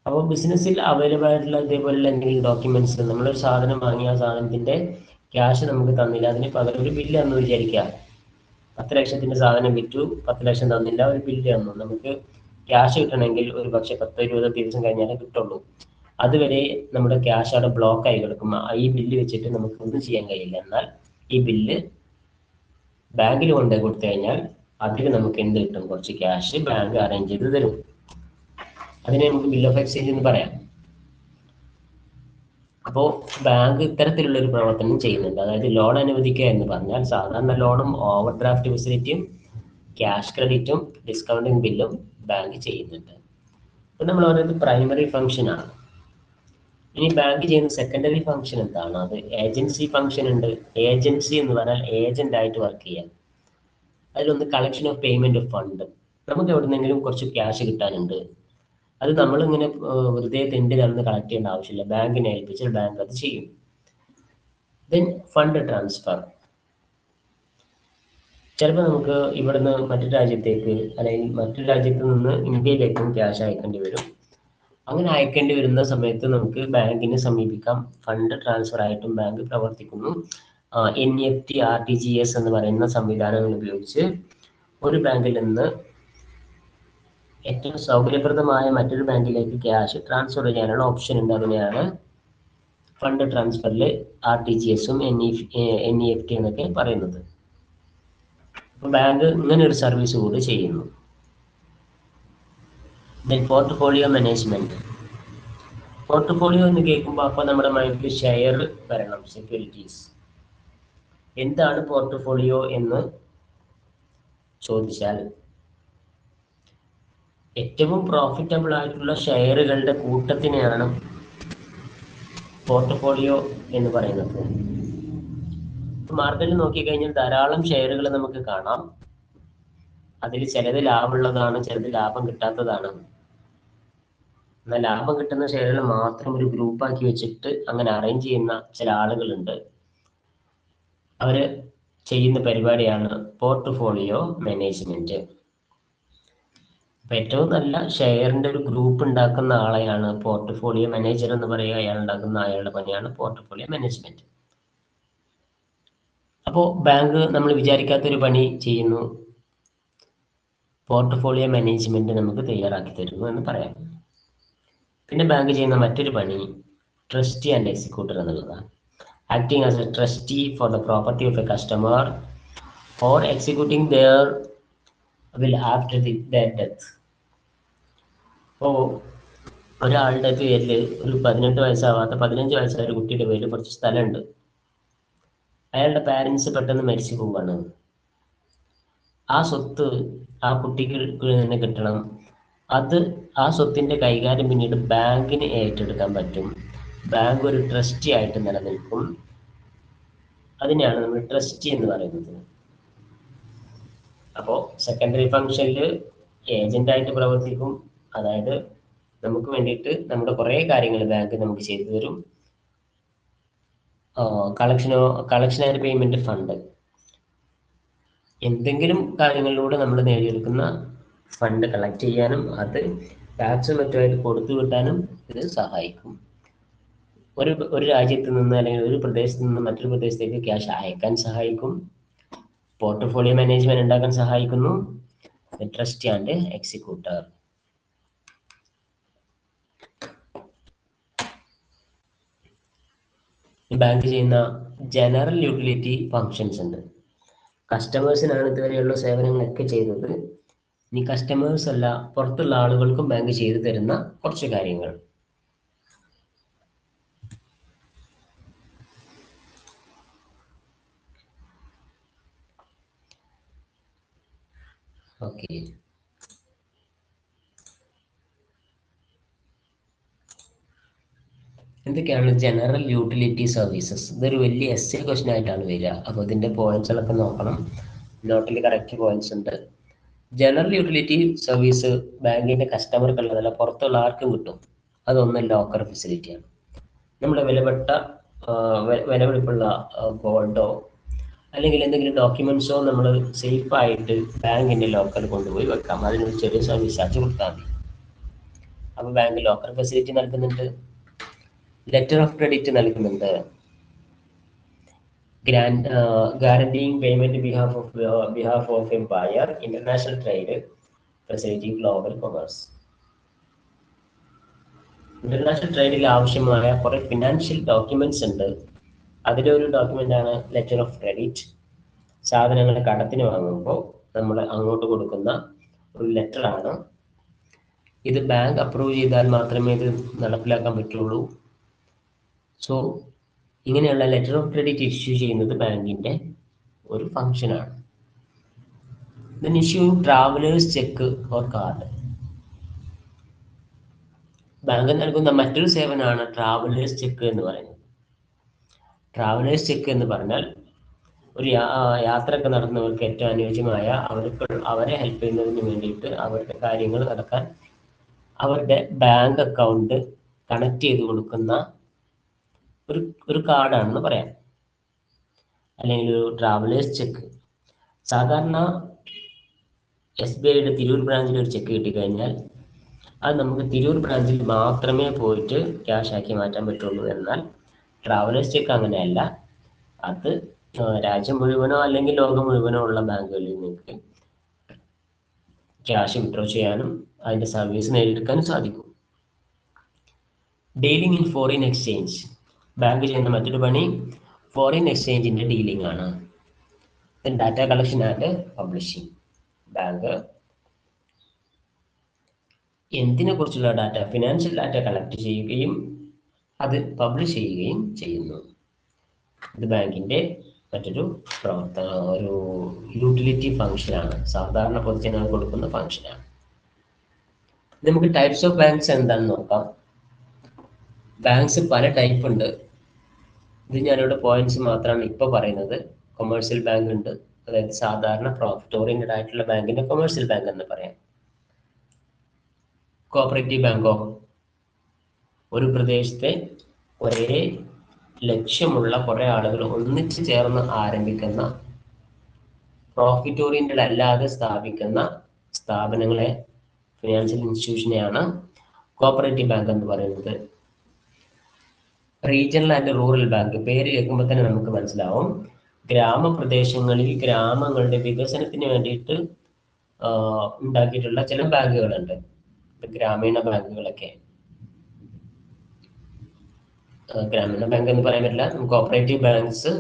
അപ്പോൾ ബിസിനസ്സിൽ അവൈലബിൾ ആയിട്ടുള്ള ഇതേപോലുള്ള എന്തെങ്കിലും ഡോക്യുമെന്റ്സ്, നമ്മളൊരു സാധനം വാങ്ങി ആ സാധനത്തിന്റെ ക്യാഷ് നമുക്ക് തന്നില്ല, അതിന് പകരം ഒരു ബില്ല് എന്ന് വിചാരിക്കുക. 10 ലക്ഷത്തിന്റെ സാധനം വിറ്റു, 10 ലക്ഷം തന്നില്ല, ഒരു ബില്ല് തന്നു. നമുക്ക് ക്യാഷ് കിട്ടണമെങ്കിൽ ഒരു പക്ഷെ 10-20 ദിവസം കഴിഞ്ഞാലേ കിട്ടുള്ളൂ. അതുവരെ നമ്മുടെ ക്യാഷ് അവിടെ ബ്ലോക്ക് ആയി കിടക്കും. ഈ ബില്ല് വെച്ചിട്ട് നമുക്ക് ഒന്നും ചെയ്യാൻ കഴിയില്ല. എന്നാൽ ഈ ബില്ല് ബാങ്കിൽ കൊണ്ടുപോയി കൊടുത്തു കഴിഞ്ഞാൽ അതിൽ നമുക്ക് എന്ത് കിട്ടും? കുറച്ച് ക്യാഷ് ബാങ്ക് അറേഞ്ച് ചെയ്ത് തരും. അതിനെ നമുക്ക് ബിൽ ഓഫ് എക്സ്ചേഞ്ച് എന്ന് പറയാം. അപ്പോൾ ബാങ്ക് ഇത്തരത്തിലുള്ള ഒരു പ്രവർത്തനം ചെയ്യുന്നുണ്ട്. അതായത് ലോൺ അനുവദിക്കുക എന്ന് പറഞ്ഞാൽ സാധാരണ ലോണും ഓവർ ഡ്രാഫ്റ്റ് ഫെസിലിറ്റിയും ക്യാഷ് ക്രെഡിറ്റും ഡിസ്കൗണ്ടിങ് ബില്ലും ബാങ്ക് ചെയ്യുന്നുണ്ട്. ഇപ്പം നമ്മൾ പറയുന്നത് പ്രൈമറി ഫംഗ്ഷൻ ആണ്. ഇനി ബാങ്ക് ചെയ്യുന്ന സെക്കൻഡറി ഫംഗ്ഷൻ എന്താണ്? അത് ഏജൻസി ഫംഗ്ഷൻ ഉണ്ട്. ഏജൻസി എന്ന് പറഞ്ഞാൽ ഏജന്റ് ആയിട്ട് വർക്ക് ചെയ്യാം. അതിലൊന്ന് collection of payment of fund. നമുക്ക് എവിടെന്നെങ്കിലും കുറച്ച് ക്യാഷ് കിട്ടാനുണ്ട്, അത് നമ്മളിങ്ങനെ വെറുതെ തെണ്ടി നടന്ന് കളക്ട് ചെയ്യേണ്ട ആവശ്യമില്ല. ബാങ്കിനെ ഏൽപ്പിച്ചാൽ ബാങ്ക് അത് ചെയ്യും. Then fund transfer. ചിലപ്പോൾ നമുക്ക് ഇവിടുന്ന് മറ്റു രാജ്യത്തേക്ക് അല്ലെങ്കിൽ മറ്റു രാജ്യത്ത് നിന്ന് ഇന്ത്യയിലേക്കും ക്യാഷ് അയക്കേണ്ടി വരും. അങ്ങനെ അയക്കേണ്ടി വരുന്ന സമയത്ത് നമുക്ക് ബാങ്കിനെ സമീപിക്കാം. ഫണ്ട് ട്രാൻസ്ഫർ ആയിട്ടും ബാങ്ക് പ്രവർത്തിക്കുന്നു. NEFT, RTGS എന്ന് പറയുന്ന സംവിധാനങ്ങൾ ഉപയോഗിച്ച് ഒരു ബാങ്കിൽ നിന്ന് ഏറ്റവും സൗകര്യപ്രദമായ മറ്റൊരു ബാങ്കിലേക്ക് ക്യാഷ് ട്രാൻസ്ഫർ ചെയ്യാനുള്ള ഓപ്ഷൻ ഉണ്ട്. അതിനെയാണ് ഫണ്ട് ട്രാൻസ്ഫറിൽ RTGS-ഉം NEFT എന്നൊക്കെ പറയുന്നത്. ബാങ്ക് ഇങ്ങനെ ഒരു സർവീസ് കൂടി ചെയ്യുന്നു. Then portfolio management. പോർട്ട്ഫോളിയോ എന്ന് കേൾക്കുമ്പോൾ അപ്പോൾ നമ്മുടെ മൈൻഡിൽ ഷെയർ വരണം, സെക്യൂരിറ്റീസ്. എന്താണ് പോർട്ട്ഫോളിയോ എന്ന് ചോദിച്ചാൽ ഏറ്റവും പ്രോഫിറ്റബിൾ ആയിട്ടുള്ള ഷെയറുകളുടെ കൂട്ടത്തിനെയാണ് പോർട്ട്ഫോളിയോ എന്ന് പറയുന്നത്. മാർക്കറ്റിൽ നോക്കിക്കഴിഞ്ഞാൽ ധാരാളം ഷെയറുകൾ നമുക്ക് കാണാം. അതിൽ ചിലത് ലാഭമുള്ളതാണ്, ചിലത് ലാഭം കിട്ടാത്തതാണ്. എന്നാൽ ലാഭം കിട്ടുന്ന ഷെയറുകൾ മാത്രം ഒരു ഗ്രൂപ്പാക്കി വെച്ചിട്ട് അങ്ങനെ അറേഞ്ച് ചെയ്യുന്ന ചില ആളുകളുണ്ട്. അവര് ചെയ്യുന്ന പരിപാടിയാണ് പോർട്ട്ഫോളിയോ മാനേജ്മെന്റ്. ഏറ്റവും നല്ല ഷെയറിന്റെ ഒരു ഗ്രൂപ്പ് ഉണ്ടാക്കുന്ന ആളെയാണ് പോർട്ട്ഫോളിയോ മാനേജർ എന്ന് പറയുക. അയാൾ ഉണ്ടാക്കുന്ന അയാളുടെ പണിയാണ് പോർട്ട്ഫോളിയോ മാനേജ്മെന്റ്. അപ്പോൾ ബാങ്ക് നമ്മൾ വിചാരിക്കാത്തൊരു പണി ചെയ്യുന്നു, പോർട്ട്ഫോളിയോ മാനേജ്മെന്റ് നമുക്ക് തയ്യാറാക്കി തരുന്നു എന്ന് പറയാം. പിന്നെ ബാങ്ക് ചെയ്യുന്ന മറ്റൊരു പണി ട്രസ്റ്റി ആൻഡ് എക്സിക്യൂട്ടർ എന്നുള്ളതാണ്. Acting as a trustee for the property of a customer or executing their will after their death. അപ്പോൾ ഒരാളുടെ പേരിൽ ഒരു 18 വയസ്സാവാത്ത 15 വയസ്സായ ഒരു കുട്ടിയുടെ പേരിൽ കുറച്ച് സ്ഥലമുണ്ട്. അയാളുടെ പാരൻസ് പെട്ടെന്ന് മരിച്ചു പോവാണ്. ആ സ്വത്ത് ആ കുട്ടിക്ക് തന്നെ കിട്ടണം. ആ സ്വത്തിന്റെ കൈകാര്യം പിന്നീട് ബാങ്കിന് ഏറ്റെടുക്കാൻ പറ്റും. ബാങ്ക് ഒരു ട്രസ്റ്റി ആയിട്ട് നിലനിൽക്കും. അതിനെയാണ് നമ്മൾ ട്രസ്റ്റി എന്ന് പറയുന്നത്. അപ്പോൾ സെക്കൻഡറി ഫംഗ്ഷനിൽ ഏജന്റായിട്ട് പ്രവർത്തിക്കും. അതായത് നമുക്ക് വേണ്ടിയിട്ട് നമ്മുടെ കുറേ കാര്യങ്ങൾ ബാങ്ക് നമുക്ക് ചെയ്തു തരും. കളക്ഷൻ ആൻഡ് പേയ്മെന്റ് ഫണ്ട്, എന്തെങ്കിലും കാര്യങ്ങളിലൂടെ നമ്മൾ നേടിയെടുക്കുന്ന ഫണ്ട് കളക്ട് ചെയ്യാനും അത് ടാക്സും മറ്റുമായിട്ട് കൊടുത്തു വിട്ടാനും ഇത് സഹായിക്കും. ഒരു രാജ്യത്ത് നിന്ന് അല്ലെങ്കിൽ ഒരു പ്രദേശത്ത് നിന്ന് മറ്റൊരു പ്രദേശത്തേക്ക് ക്യാഷ് അയക്കാൻ സഹായിക്കും. പോർട്ട്ഫോളിയോ മാനേജ്മെന്റ് ഉണ്ടാക്കാൻ സഹായിക്കുന്നു. Trustee and executor. ബാങ്ക് ചെയ്യുന്ന ജനറൽ യൂട്ടിലിറ്റി ഫങ്ഷൻസ് ഉണ്ട്. കസ്റ്റമേഴ്സിനാണ് ഇതുവരെയുള്ള സേവനങ്ങളൊക്കെ ചെയ്തത്. ഇനി കസ്റ്റമേഴ്സ് അല്ല, പുറത്തുള്ള ആളുകൾക്കും ബാങ്ക് ചെയ്തു തരുന്ന കുറച്ച് കാര്യങ്ങൾ. ഓക്കെ, എന്തൊക്കെയാണ് ജനറൽ യൂട്ടിലിറ്റി സർവീസസ്? ഇതൊരു വലിയ എസ്സേ ക്വസ്റ്റൻ ആയിട്ടാണ് വരിക. അപ്പോൾ ഇതിന്റെ പോയിന്റ്സുകളൊക്കെ നോക്കണം. നോട്ടിൽ കറക്റ്റ് പോയിന്റ്സ് ഉണ്ട്. ജനറൽ യൂട്ടിലിറ്റി സർവീസ് ബാങ്കിന്റെ കസ്റ്റമർക്കുള്ളതല്ല, പുറത്തുള്ള ആർക്കും കിട്ടും. അതൊന്ന് ലോക്കർ ഫെസിലിറ്റിയാണ്. നമ്മുടെ വിലപിടിപ്പുള്ള ഗോൾഡോ അല്ലെങ്കിൽ എന്തെങ്കിലും ഡോക്യുമെന്റ്സോ നമ്മൾ സേഫായിട്ട് ബാങ്കിന്റെ ലോക്കറിൽ കൊണ്ടുപോയി വെക്കാം. അതിനൊരു ചെറിയ സർവീസ് ചാർജ് കൊടുത്താൽ മതി. അപ്പോൾ ബാങ്ക് ലോക്കർ ഫെസിലിറ്റി നൽകുന്നുണ്ട്. ലെറ്റർ ഓഫ് ക്രെഡിറ്റ് നൽകുന്നുണ്ട്. guaranteeing payment behalf of a buyer, international trade, facilitating global commerce. International ട്രേഡിൽ ആവശ്യമായ കുറെ ഫിനാൻഷ്യൽ ഡോക്യുമെന്റ്സ് ഉണ്ട്. അതിലൊരു ഡോക്യുമെന്റ് ആണ് ലെറ്റർ ഓഫ് ക്രെഡിറ്റ്. സാധനങ്ങൾ കടത്തിന് വാങ്ങുമ്പോൾ നമ്മൾ അങ്ങോട്ട് കൊടുക്കുന്ന ഒരു ലെറ്റർ ആണ്. ഇത് ബാങ്ക് അപ്രൂവ് ചെയ്താൽ മാത്രമേ ഇത് നടപ്പിലാക്കാൻ പറ്റുള്ളൂ. സോ ഇങ്ങനെയുള്ള ലെറ്റർ ഓഫ് ക്രെഡിറ്റ് ഇഷ്യൂ ചെയ്യുന്നത് ബാങ്കിന്റെ ഒരു ഫംഗ്ഷനാണ്. Then issuing travellers check or card. Bank നൽകുന്ന മറ്റൊരു സേവനമാണ് ട്രാവലേഴ്സ് ചെക്ക് എന്ന് പറയുന്നത്. ട്രാവലേഴ്സ് ചെക്ക് എന്ന് പറഞ്ഞാൽ ഒരു യാത്രയൊക്കെ നടത്തുന്നവർക്ക് ഏറ്റവും അനുയോജ്യമായ അവരെ ഹെൽപ്പ് ചെയ്യുന്നതിന് വേണ്ടിയിട്ട് അവരുടെ കാര്യങ്ങൾ നടക്കാൻ അവരുടെ ബാങ്ക് അക്കൗണ്ട് കണക്ട് ചെയ്ത് കൊടുക്കുന്ന ഒരു കാർഡാണെന്ന് പറയാം, അല്ലെങ്കിൽ ഒരു ട്രാവലേഴ്സ് ചെക്ക്. സാധാരണ SBIയുടെ തിരൂർ ബ്രാഞ്ചിൽ ഒരു ചെക്ക് കിട്ടിക്കഴിഞ്ഞാൽ അത് നമുക്ക് തിരൂർ ബ്രാഞ്ചിൽ മാത്രമേ പോയിട്ട് ക്യാഷ് ആക്കി മാറ്റാൻ പറ്റുള്ളൂ. എന്നാൽ ട്രാവലേഴ്സ് ചെക്ക് അങ്ങനെയല്ല. അത് രാജ്യം മുഴുവനോ അല്ലെങ്കിൽ ലോകം മുഴുവനോ ഉള്ള ബാങ്കുകളിൽ നിങ്ങൾക്ക് ക്യാഷ് വിഡ്രോ ചെയ്യാനും അതിന്റെ സർവീസ് നേടിയെടുക്കാനും സാധിക്കും. Dealing in foreign exchange. Bank ചെയ്യുന്ന മറ്റൊരു പണി ഫോറിൻ എക്സ്ചേഞ്ചിന്റെ ഡീലിംഗ് ആണ്. Data collection and publishing. Bank എന്തിനെ കുറിച്ചുള്ള ഡാറ്റ, ഫിനാൻഷ്യൽ ഡാറ്റ കളക്ട് ചെയ്യുകയും അത് പബ്ലിഷ് ചെയ്യുകയും ചെയ്യുന്നു. ഇത് ബാങ്കിന്റെ മറ്റൊരു ഒരു യൂട്ടിലിറ്റി ഫംഗ്ഷനാണ്, സാധാരണ പൊതുജനങ്ങൾ കൊടുക്കുന്ന ഫംഗ്ഷനാണ്. നമുക്ക് ടൈപ്സ് ഓഫ് ബാങ്ക്സ് എന്താണെന്ന് നോക്കാം. ബാങ്ക്സ് പല ടൈപ്പ് ഉണ്ട്. ഇത് ഞാനിവിടെ പോയിന്റ്സ് മാത്രമാണ് ഇപ്പോൾ പറയുന്നത്. കൊമേഴ്സ്യൽ ബാങ്ക് ഉണ്ട്, അതായത് സാധാരണ പ്രോഫിറ്റ് ഓറിയന്റഡ് ആയിട്ടുള്ള ബാങ്കിന്റെ കൊമേഴ്സ്യൽ ബാങ്ക് എന്ന് പറയാം. കോപ്പറേറ്റീവ് ബാങ്കോ, ഒരു പ്രദേശത്തെ ഒരേ ലക്ഷ്യമുള്ള കുറെ ആളുകൾ ഒന്നിച്ചു ചേർന്ന് ആരംഭിക്കുന്ന പ്രോഫിറ്റ് ഓറിയന്റഡ് അല്ലാതെ സ്ഥാപിക്കുന്ന സ്ഥാപനങ്ങളെ, ഫിനാൻഷ്യൽ ഇൻസ്റ്റിറ്റ്യൂഷനെയാണ് കോപ്പറേറ്റീവ് ബാങ്ക് എന്ന് പറയുന്നത്. റീജിയണൽ ആൻഡ് റൂറൽ ബാങ്ക്, പേര് കേൾക്കുമ്പോൾ തന്നെ നമുക്ക് മനസ്സിലാവും, ഗ്രാമപ്രദേശങ്ങളിൽ ഗ്രാമങ്ങളുടെ വികസനത്തിന് വേണ്ടിയിട്ട് ഉണ്ടാക്കിയിട്ടുള്ള ചില ബാങ്കുകളുണ്ട്. ഗ്രാമീണ ബാങ്കുകളൊക്കെ, ഗ്രാമീണ ബാങ്ക് എന്ന് പറയാൻ പറ്റില്ല, കോപ്പറേറ്റീവ് ബാങ്ക്സ്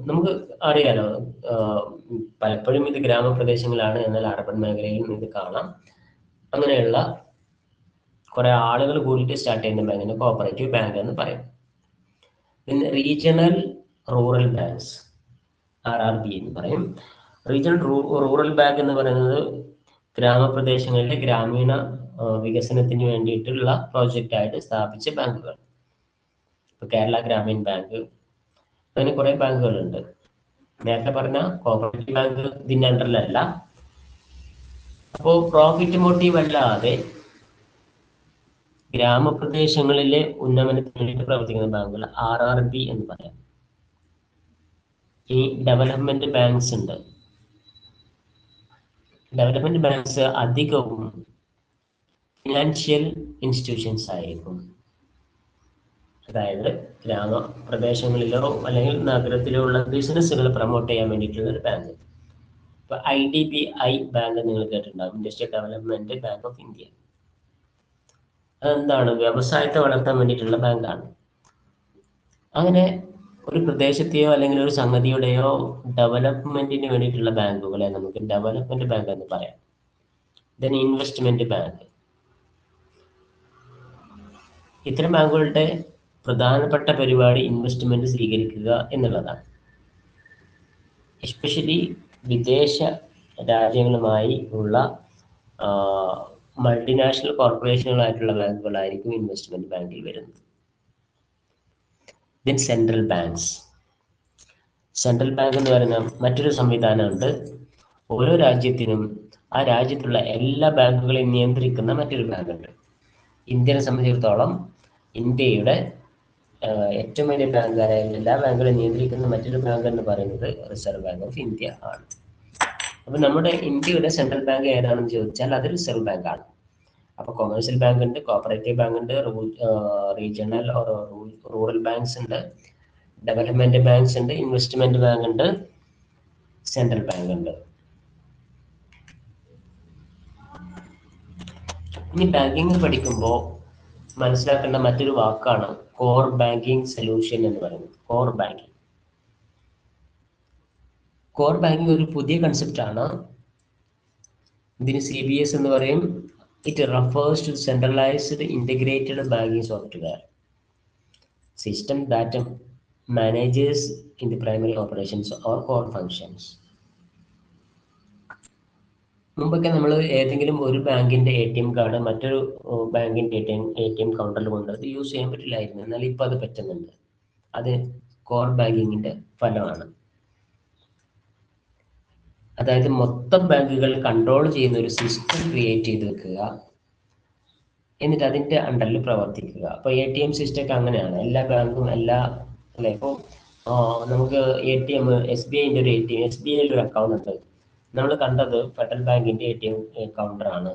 നമുക്ക് അറിയാലോ. പലപ്പോഴും ഇത് ഗ്രാമപ്രദേശങ്ങളാണ്, എന്നാൽ അർബൻ മേഖലയിലും ഇത് കാണാം. അങ്ങനെയുള്ള കുറെ ആളുകൾ കൂടിയിട്ട് സ്റ്റാർട്ട് ചെയ്യുന്ന ബാങ്കിന് കോപ്പറേറ്റീവ് ബാങ്ക് എന്ന് പറയും. പിന്നെ റീജിയണൽ റൂറൽ ബാങ്ക്സ്, RRB എന്ന് പറയും. റീജിയണൽ റൂറൽ ബാങ്ക് എന്ന് പറയുന്നത് ഗ്രാമപ്രദേശങ്ങളിലെ ഗ്രാമീണ വികസനത്തിന് വേണ്ടിയിട്ടുള്ള പ്രോജക്റ്റ് ആയിട്ട് സ്ഥാപിച്ച ബാങ്കുകൾ. ഇപ്പൊ കേരള ഗ്രാമീൺ ബാങ്ക്, അങ്ങനെ കുറെ ബാങ്കുകളുണ്ട്. നേരത്തെ പറഞ്ഞ കോപ്പറേറ്റീവ് ബാങ്ക് ഇതിന്റെ അണ്ടറിലല്ല. അപ്പോ പ്രോഫിറ്റ് മോട്ടീവ് അല്ലാതെ ഗ്രാമപ്രദേശങ്ങളിലെ ഉന്നമനത്തിന് വേണ്ടി പ്രവർത്തിക്കുന്ന ബാങ്കുകൾ RRB എന്ന് പറയാം. ഈ ഡെവലപ്മെന്റ് ബാങ്ക്സ് ഉണ്ട്. ഡെവലപ്മെന്റ് ബാങ്ക്സ് അധികവും ഫിനാൻഷ്യൽ ഇൻസ്റ്റിറ്റ്യൂഷൻസ് ആയിരിക്കും. അതായത് ഗ്രാമപ്രദേശങ്ങളിലോ അല്ലെങ്കിൽ നഗരത്തിലോ ഉള്ള ബിസിനസ്സുകൾ പ്രൊമോട്ട് ചെയ്യാൻ വേണ്ടിയിട്ടുള്ള ഒരു ബാങ്ക്. ഇപ്പൊ IDBI ബാങ്ക് നിങ്ങൾ കേട്ടിട്ടുണ്ടാകും, industrial development bank of India. അതെന്താണ്, വ്യവസായത്തെ വളർത്താൻ വേണ്ടിയിട്ടുള്ള ബാങ്കാണ്. അങ്ങനെ ഒരു പ്രദേശത്തെയോ അല്ലെങ്കിൽ ഒരു സംഗതിയുടെയോ ഡെവലപ്മെന്റിന് വേണ്ടിയിട്ടുള്ള ബാങ്കുകളെ നമുക്ക് ഡെവലപ്മെന്റ് ബാങ്ക് എന്ന് പറയാം. Then investment bank. ഇത്തരം ബാങ്കുകളുടെ പ്രധാനപ്പെട്ട പരിപാടി ഇൻവെസ്റ്റ്മെന്റ് സ്വീകരിക്കുക എന്നുള്ളതാണ്. എസ്പെഷ്യലി വിദേശ രാജ്യങ്ങളുമായി ഉള്ള മൾട്ടിനാഷണൽ കോർപ്പറേഷനുകളായിട്ടുള്ള ബാങ്കുകളായിരിക്കും ഇൻവെസ്റ്റ്മെന്റ് ബാങ്കിൽ വരുന്നത്. Then central banks. Central bank എന്ന് പറയുന്ന മറ്റൊരു സംവിധാനമുണ്ട്. ഓരോ രാജ്യത്തിനും ആ രാജ്യത്തുള്ള എല്ലാ ബാങ്കുകളെയും നിയന്ത്രിക്കുന്ന മറ്റൊരു ബാങ്കുണ്ട്. ഇന്ത്യനെ സംബന്ധിച്ചിടത്തോളം ഇന്ത്യയുടെ ഏറ്റവും വലിയ ബാങ്കായ എല്ലാ ബാങ്കുകളെയും നിയന്ത്രിക്കുന്ന മറ്റൊരു ബാങ്ക് എന്ന് പറയുന്നത് റിസർവ് ബാങ്ക് ഓഫ് ഇന്ത്യ ആണ്. അപ്പൊ നമ്മുടെ ഇന്ത്യയുടെ സെൻട്രൽ ബാങ്ക് ഏതാണെന്ന് ചോദിച്ചാൽ അത് റിസർവ് ബാങ്ക് ആണ്. അപ്പൊ കൊമേഴ്സ്യൽ ബാങ്ക് ഉണ്ട്, കോപ്പറേറ്റീവ് ബാങ്ക് ഉണ്ട്, റീജിയണൽ റൂറൽ ബാങ്ക്സ് ഉണ്ട്, ഡെവലപ്മെന്റ് ബാങ്ക്സ് ഉണ്ട്, ഇൻവെസ്റ്റ്മെന്റ് ബാങ്ക് ഉണ്ട്, സെൻട്രൽ ബാങ്ക് ഉണ്ട്. ഇനി ബാങ്കിങ് പഠിക്കുമ്പോൾ മനസ്സിലാക്കേണ്ട മറ്റൊരു വാക്കാണ് കോർ ബാങ്കിങ് സൊല്യൂഷൻ എന്ന് പറയുന്നത്. Core banking. കോർ ബാങ്കിങ് ഒരു പുതിയ കൺസെപ്റ്റ് ആണ്. ഇതിന് CBS എന്ന് പറയും. It refers to centralised integrated banking software system that manages in the primary operations or core functions. മുമ്പൊക്കെ നമ്മൾ ഏതെങ്കിലും ഒരു ബാങ്കിന്റെ ATM കാർഡ് മറ്റൊരു ബാങ്കിന്റെ ATM കൗണ്ടറിൽ കൊണ്ട് അത് യൂസ് ചെയ്യാൻ പറ്റില്ലായിരുന്നു. എന്നാൽ ഇപ്പൊ അത് പറ്റുന്നുണ്ട്. അത് കോർ ബാങ്കിങ്ങിന്റെ ഫലമാണ്. അതായത് മൊത്തം ബാങ്കുകൾ കൺട്രോൾ ചെയ്യുന്ന ഒരു സിസ്റ്റം ക്രിയേറ്റ് ചെയ്ത് വെക്കുക, എന്നിട്ട് അതിന്റെ അണ്ടറിൽ പ്രവർത്തിക്കുക. അപ്പൊ ATM സിസ്റ്റം ഒക്കെ അങ്ങനെയാണ്. എല്ലാ ബാങ്കും അല്ലെ. ഇപ്പോൾ നമുക്ക് SBIന്റെ ഒരു SBIയിൽ ഒരു അക്കൗണ്ട് ഉണ്ട്. നമ്മൾ കണ്ടത് ഫെഡറൽ ബാങ്കിന്റെ ATM കൗണ്ടർ ആണ്.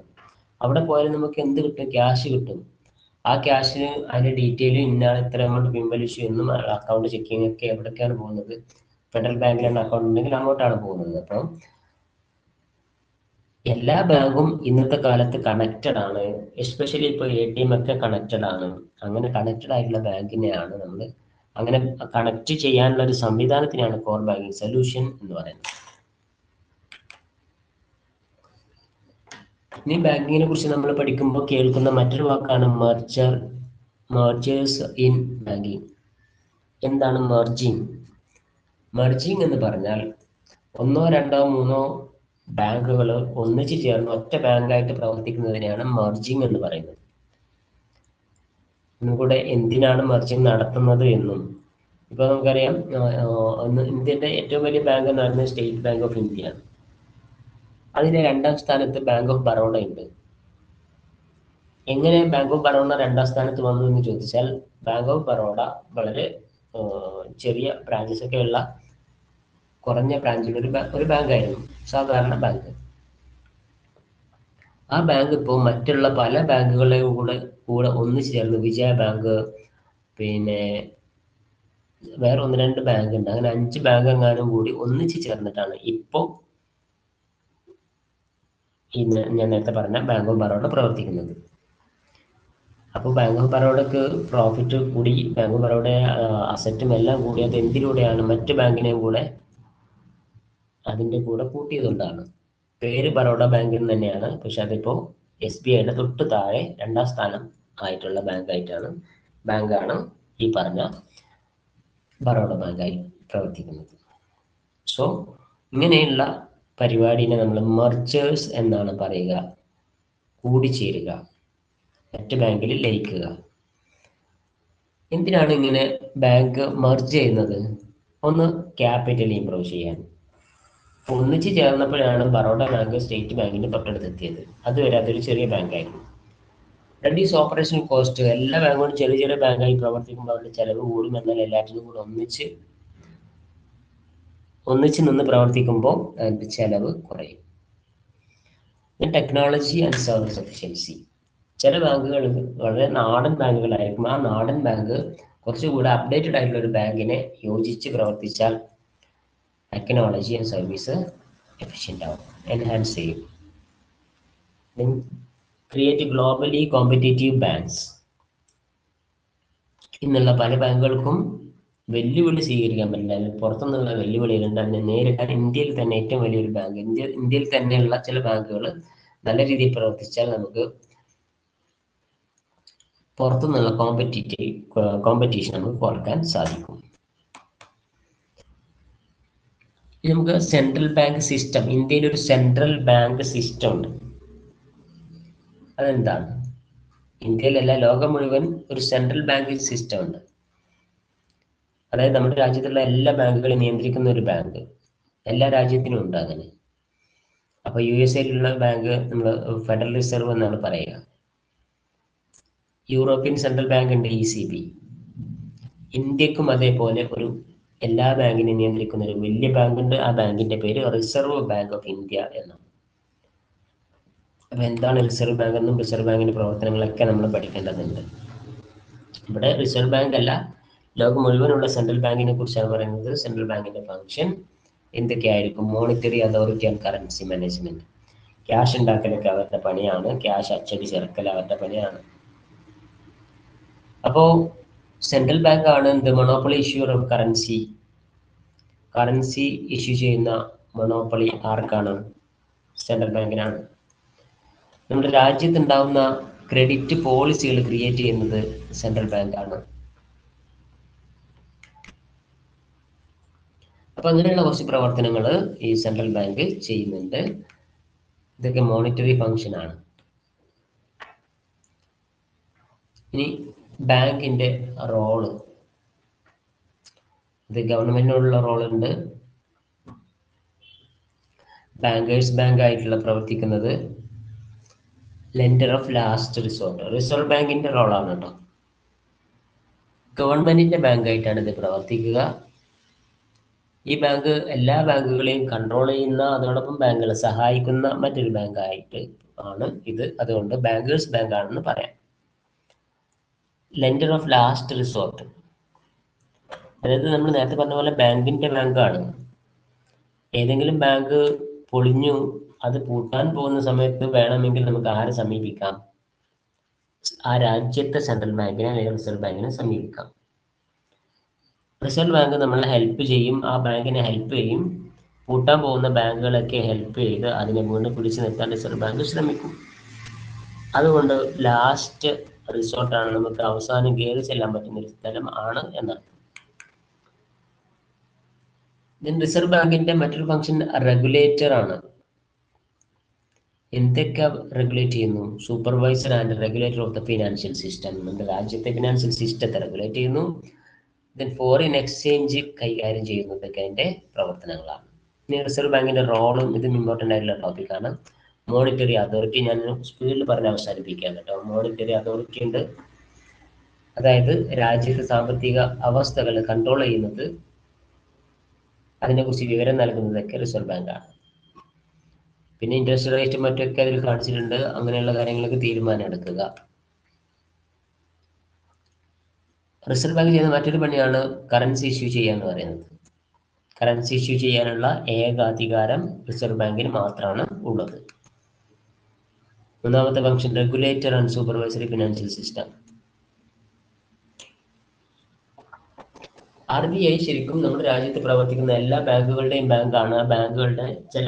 അവിടെ പോയാൽ നമുക്ക് എന്ത് കിട്ടും? ക്യാഷ് കിട്ടും. ആ ക്യാഷിന് അതിന്റെ ഡീറ്റെയിൽ ഇന്നാൾ ഇത്ര എമൗണ്ട് പിൻവലിച്ചു എന്നും അക്കൗണ്ട് ചെക്കിങ് ഒക്കെ എവിടേക്കാണ് പോകുന്നത്? ഫെഡറൽ ബാങ്കിലാണ് അക്കൗണ്ട് ഉണ്ടെങ്കിൽ അങ്ങോട്ടാണ് പോകുന്നത്. അപ്പം എല്ലാ ബാങ്കും ഇന്നത്തെ കാലത്ത് കണക്റ്റഡ് ആണ്. എസ്പെഷ്യലി ഇപ്പോൾ ATM ഒക്കെ കണക്റ്റഡ് ആണ്. അങ്ങനെ കണക്റ്റഡ് ആയിട്ടുള്ള ബാങ്കിനെയാണ് നമ്മൾ അങ്ങനെ കണക്ട് ചെയ്യാനുള്ള ഒരു സംവിധാനത്തിനാണ് കോർ ബാങ്കിങ് സൊല്യൂഷൻ എന്ന് പറയുന്നത്. ഇനി ബാങ്കിങ്ങിനെ കുറിച്ച് നമ്മൾ പഠിക്കുമ്പോൾ കേൾക്കുന്ന മറ്റൊരു വാക്കാണ് മെർജേഴ്സ് ഇൻ ബാങ്കിങ്. എന്താണ് മെർജിങ്? മെർജിങ് എന്ന് പറഞ്ഞാൽ ഒന്നോ രണ്ടോ മൂന്നോ ബാങ്കുകൾ ഒന്നിച്ചു ചേർന്ന് ഒറ്റ ബാങ്കായിട്ട് പ്രവർത്തിക്കുന്നതിനെയാണ് മെർജിങ് എന്ന് പറയുന്നത്. ഒന്നുകൂടെ എന്തിനാണ് മെർജിങ് നടത്തുന്നത് എന്നും, ഇപ്പോൾ നമുക്കറിയാം ഇന്ത്യയുടെ ഏറ്റവും വലിയ ബാങ്ക് എന്ന് പറയുന്നത് സ്റ്റേറ്റ് ബാങ്ക് ഓഫ് ഇന്ത്യ ആണ്. അതിന്റെ 2ാം സ്ഥാനത്ത് ബാങ്ക് ഓഫ് ബറോഡ ഉണ്ട്. എങ്ങനെ ബാങ്ക് ഓഫ് ബറോഡ 2ാം സ്ഥാനത്ത് വന്നു എന്ന് ചോദിച്ചാൽ, ബാങ്ക് ഓഫ് ബറോഡ വളരെ ചെറിയ ബ്രാഞ്ചസ് ഒക്കെ ഉള്ള കുറഞ്ഞ ബ്രാഞ്ചുള്ള ഒരു ബാങ്കായിരുന്നു, സാധാരണ ബാങ്ക്. ആ ബാങ്ക് ഇപ്പോൾ മറ്റുള്ള പല ബാങ്കുകളെയും കൂടെ ഒന്നിച്ചു ചേർന്ന് വിജയ ബാങ്ക്, പിന്നെ വേറെ 1-2 ബാങ്ക് ഉണ്ട്, അങ്ങനെ 5 ബാങ്ക് എങ്ങാനും കൂടി ഒന്നിച്ചു ചേർന്നിട്ടാണ് ഇപ്പോൾ ഞാൻ നേരത്തെ പറഞ്ഞ ബാങ്ക് ഓഫ് ബറോഡ പ്രവർത്തിക്കുന്നത്. അപ്പോൾ ബാങ്ക് ഓഫ് ബറോഡക്ക് പ്രോഫിറ്റ് കൂടി, ബാങ്ക് ഓഫ് ബറോഡ അസറ്റും എല്ലാം കൂടി അത് എന്തിലൂടെയാണ്? മറ്റു ബാങ്കിനെയും കൂടെ അതിൻ്റെ കൂടെ കൂട്ടിയതുകൊണ്ടാണ്. പേര് ബറോഡ ബാങ്കിൽ തന്നെയാണ്, പക്ഷെ അതിപ്പോൾ SBIയുടെ തൊട്ട് താഴെ 2ാം സ്ഥാനം ആയിട്ടുള്ള ബാങ്കാണ് ഈ പറഞ്ഞ ബറോഡ ബാങ്കായി പ്രവർത്തിക്കുന്നത്. സോ ഇങ്ങനെയുള്ള പരിപാടിനെ നമ്മൾ മെർജേഴ്സ് എന്നാണ് പറയുക, കൂടിച്ചേരുക, മറ്റ് ബാങ്കിൽ ലയിക്കുക. എന്തിനാണ് ഇങ്ങനെ ബാങ്ക് മെർജ് ചെയ്യുന്നത്? ഒന്ന്, ക്യാപിറ്റൽ ഇംപ്രൂവ് ചെയ്യാൻ. ഒന്നിച്ച് ചേർന്നപ്പോഴാണ് ബറോഡ ബാങ്ക് സ്റ്റേറ്റ് ബാങ്കിന്റെ തൊട്ടടുത്തെത്തിയത്. അതുവരെ അതൊരു ചെറിയ ബാങ്കായിരുന്നു. Reduce operation cost. എല്ലാ ബാങ്കുകളും ചെറിയ ചെറിയ ബാങ്കായി പ്രവർത്തിക്കുമ്പോൾ അവരുടെ ചെലവ് കൂടും. എന്നാൽ എല്ലാറ്റിനും കൂടെ ഒന്നിച്ച് നിന്ന് പ്രവർത്തിക്കുമ്പോൾ അതിന്റെ ചെലവ് കുറയും. Technology and service efficiency. ചില ബാങ്കുകൾ വളരെ നാടൻ ബാങ്കുകളായിരിക്കും. ആ നാടൻ ബാങ്ക് കുറച്ചുകൂടെ അപ്ഡേറ്റഡ് ആയിട്ടുള്ള ഒരു ബാങ്കിനെ യോജിച്ച് പ്രവർത്തിച്ചാൽ ടെക്നോളജി ആൻഡ് സർവീസ് എഫിഷ്യൻ്റ് ആവും, എൻഹാൻസ് ചെയ്യും. Create globally competitive banks. ഇന്നുള്ള പല ബാങ്കുകൾക്കും വെല്ലുവിളി സ്വീകരിക്കാൻ പറ്റില്ല, അല്ലെങ്കിൽ പുറത്തുനിന്നുള്ള വെല്ലുവിളികളുണ്ട്. അതിനെ നേരിടാൻ ഇന്ത്യയിൽ തന്നെ ഏറ്റവും വലിയൊരു ബാങ്ക്, ഇന്ത്യയിൽ തന്നെയുള്ള ചില ബാങ്കുകൾ നല്ല രീതിയിൽ പ്രവർത്തിച്ചാൽ നമുക്ക് പുറത്തുനിന്നുള്ള കോമ്പറ്റീഷൻ നമുക്ക് കുറയ്ക്കാൻ സാധിക്കും. നമുക്ക് സെൻട്രൽ ബാങ്ക് സിസ്റ്റം. ഇന്ത്യയിൽ ഒരു സെൻട്രൽ ബാങ്ക് സിസ്റ്റം ഉണ്ട്. അതെന്താണ്? ഇന്ത്യയിലല്ല, ലോകം മുഴുവൻ ഒരു സെൻട്രൽ ബാങ്കിങ് സിസ്റ്റം ഉണ്ട്. അതായത് നമ്മുടെ രാജ്യത്തുള്ള എല്ലാ ബാങ്കുകളെയും നിയന്ത്രിക്കുന്ന ഒരു ബാങ്ക് എല്ലാ രാജ്യത്തിനും ഉണ്ട് അങ്ങനെ. അപ്പോൾ USA ബാങ്ക് നമ്മൾ ഫെഡറൽ റിസർവ് എന്നാണ് പറയുക. യൂറോപ്യൻ സെൻട്രൽ ബാങ്ക് ഉണ്ട്, ECB. ഇന്ത്യക്കും അതേപോലെ എല്ലാ ബാങ്കിനെയും നിയന്ത്രിക്കുന്ന ഒരു വലിയ ബാങ്കുണ്ട്. ആ ബാങ്കിന്റെ പേര് റിസർവ് ബാങ്ക് ഓഫ് ഇന്ത്യ എന്നാണ്. അപ്പൊ എന്താണ് റിസർവ് ബാങ്ക് എന്നും റിസർവ് ബാങ്കിന്റെ പ്രവർത്തനങ്ങളൊക്കെ നമ്മൾ പഠിക്കേണ്ടതുണ്ട്. ഇവിടെ റിസർവ് ബാങ്ക് അല്ല, ലോകം മുഴുവനുള്ള സെൻട്രൽ ബാങ്കിനെ കുറിച്ചാണ് പറയുന്നത്. സെൻട്രൽ ബാങ്കിന്റെ ഫംഗ്ഷൻ എന്തൊക്കെയായിരിക്കും? Monetary authority and currency management. Cash ഉണ്ടാക്കലൊക്കെ അവരുടെ പണിയാണ്, ക്യാഷ് അച്ചടി ചേർക്കൽ അവരുടെ പണിയാണ്. അപ്പോൾ സെൻട്രൽ ബാങ്ക് ആണ് monopoly issuer of currency issue ചെയ്യുന്ന മൊണോപ്പൊളി ആർക്കാണ്? സെൻട്രൽ ബാങ്കിനാണ്. നമ്മുടെ രാജ്യത്ത് ഉണ്ടാവുന്ന ക്രെഡിറ്റ് പോളിസികൾ ക്രിയേറ്റ് ചെയ്യുന്നത് സെൻട്രൽ ബാങ്ക് ആണ്. അപ്പൊ അങ്ങനെയുള്ള കുറച്ച് പ്രവർത്തനങ്ങൾ ഈ സെൻട്രൽ ബാങ്ക് ചെയ്യുന്നുണ്ട്. ഇതൊക്കെ മോണിറ്ററി ഫംഗ്ഷൻ ആണ്. ഇനി ബാങ്കിന്റെ റോള്. ഇത് ഗവൺമെന്റിനോടുള്ള റോളുണ്ട്. ബാങ്കേഴ്സ് ബാങ്ക് ആയിട്ടുള്ള പ്രവർത്തിക്കുന്നത് lender of last resort. Reserve ബാങ്കിന്റെ റോളാണ് കേട്ടോ. ഗവൺമെന്റിന്റെ ബാങ്കായിട്ടാണ് ഇത് പ്രവർത്തിക്കുക. ഈ ബാങ്ക് എല്ലാ ബാങ്കുകളെയും കൺട്രോൾ ചെയ്യുന്ന, അതോടൊപ്പം ബാങ്കുകളെ സഹായിക്കുന്ന മറ്റൊരു ബാങ്കായിട്ട് ആണ് ഇത്. അതുകൊണ്ട് ബാങ്കേഴ്സ് ബാങ്ക് ആണെന്ന് പറയാം. ലെൻഡർ ഓഫ് ലാസ്റ്റ് റിസോർട്ട്, അതായത് നമ്മൾ നേരത്തെ പറഞ്ഞ പോലെ ബാങ്കിന്റെ ബാങ്കാണ്. ഏതെങ്കിലും ബാങ്ക് പൊളിഞ്ഞു, അത് പൂട്ടാൻ പോകുന്ന സമയത്ത് വേണമെങ്കിൽ നമുക്ക് ആരെ സമീപിക്കാം? ആ രാജ്യത്തെ സെൻട്രൽ ബാങ്കിനെ അല്ലെങ്കിൽ റിസർവ് ബാങ്കിനെ സമീപിക്കാം. റിസർവ് ബാങ്ക് നമ്മളെ ഹെൽപ്പ് ചെയ്യും, ആ ബാങ്കിനെ ഹെൽപ്പ് ചെയ്യും. പൂട്ടാൻ പോകുന്ന ബാങ്കുകളൊക്കെ ഹെൽപ്പ് ചെയ്ത് അതിനെ വീണ്ടും പിടിച്ചു നിർത്താൻ റിസർവ് ബാങ്ക് ശ്രമിക്കും. അതുകൊണ്ട് ലാസ്റ്റ് റിസോർട്ടാണ്, നമുക്ക് അവസാനം കയറി ചെല്ലാൻ പറ്റുന്ന ഒരു സ്ഥലം ആണ് എന്നാണ്. റിസർവ് ബാങ്കിന്റെ മറ്റൊരു ഫംഗ്ഷൻ റെഗുലേറ്റർ ആണ്. എന്തൊക്കെ റെഗുലേറ്റ് ചെയ്യുന്നു? Supervisor and regulator of the financial system. നമ്മുടെ രാജ്യത്തെ ഫിനാൻഷ്യൽ സിസ്റ്റത്തെ റെഗുലേറ്റ് ചെയ്യുന്നു. ഫോറിൻ എക്സ്ചേഞ്ച് കൈകാര്യം ചെയ്യുന്നതൊക്കെ അതിന്റെ പ്രവർത്തനങ്ങളാണ്. ഇനി റിസർവ് ബാങ്കിന്റെ റോളും ഇതും ഇമ്പോർട്ടൻ്റ് ആയിട്ടുള്ള ടോപ്പിക്കാണ്. മോണിറ്ററി അതോറിറ്റി, ഞാൻ സ്പീഡിൽ പറഞ്ഞ് അവസാനിപ്പിക്കാം കേട്ടോ. മോണിറ്ററി അതോറിറ്റി ഉണ്ട്, അതായത് രാജ്യത്തെ സാമ്പത്തിക അവസ്ഥകൾ കൺട്രോൾ ചെയ്യുന്നത്, അതിനെക്കുറിച്ച് വിവരം നൽകുന്നതൊക്കെ റിസർവ് ബാങ്കാണ്. പിന്നെ ഇൻട്രസ്റ്റ് റേറ്റ് മറ്റൊക്കെ അതിൽ കാണിച്ചിട്ടുണ്ട്. അങ്ങനെയുള്ള കാര്യങ്ങളൊക്കെ തീരുമാനം എടുക്കുക. റിസർവ് ബാങ്ക് ചെയ്യുന്ന മറ്റൊരു പണിയാണ് കറൻസി ഇഷ്യൂ ചെയ്യുക എന്ന് പറയുന്നത്. കറൻസി ഇഷ്യൂ ചെയ്യാനുള്ള ഏക അധികാരം റിസർവ് ബാങ്കിന് മാത്രമാണ് ഉള്ളത്. മൂന്നാമത്തെ function regulator and supervisory financial system. RBI ശരിക്കും നമ്മുടെ രാജ്യത്ത് പ്രവർത്തിക്കുന്ന എല്ലാ ബാങ്കുകളുടെയും ബാങ്കാണ്. ബാങ്കുകളുടെ ചില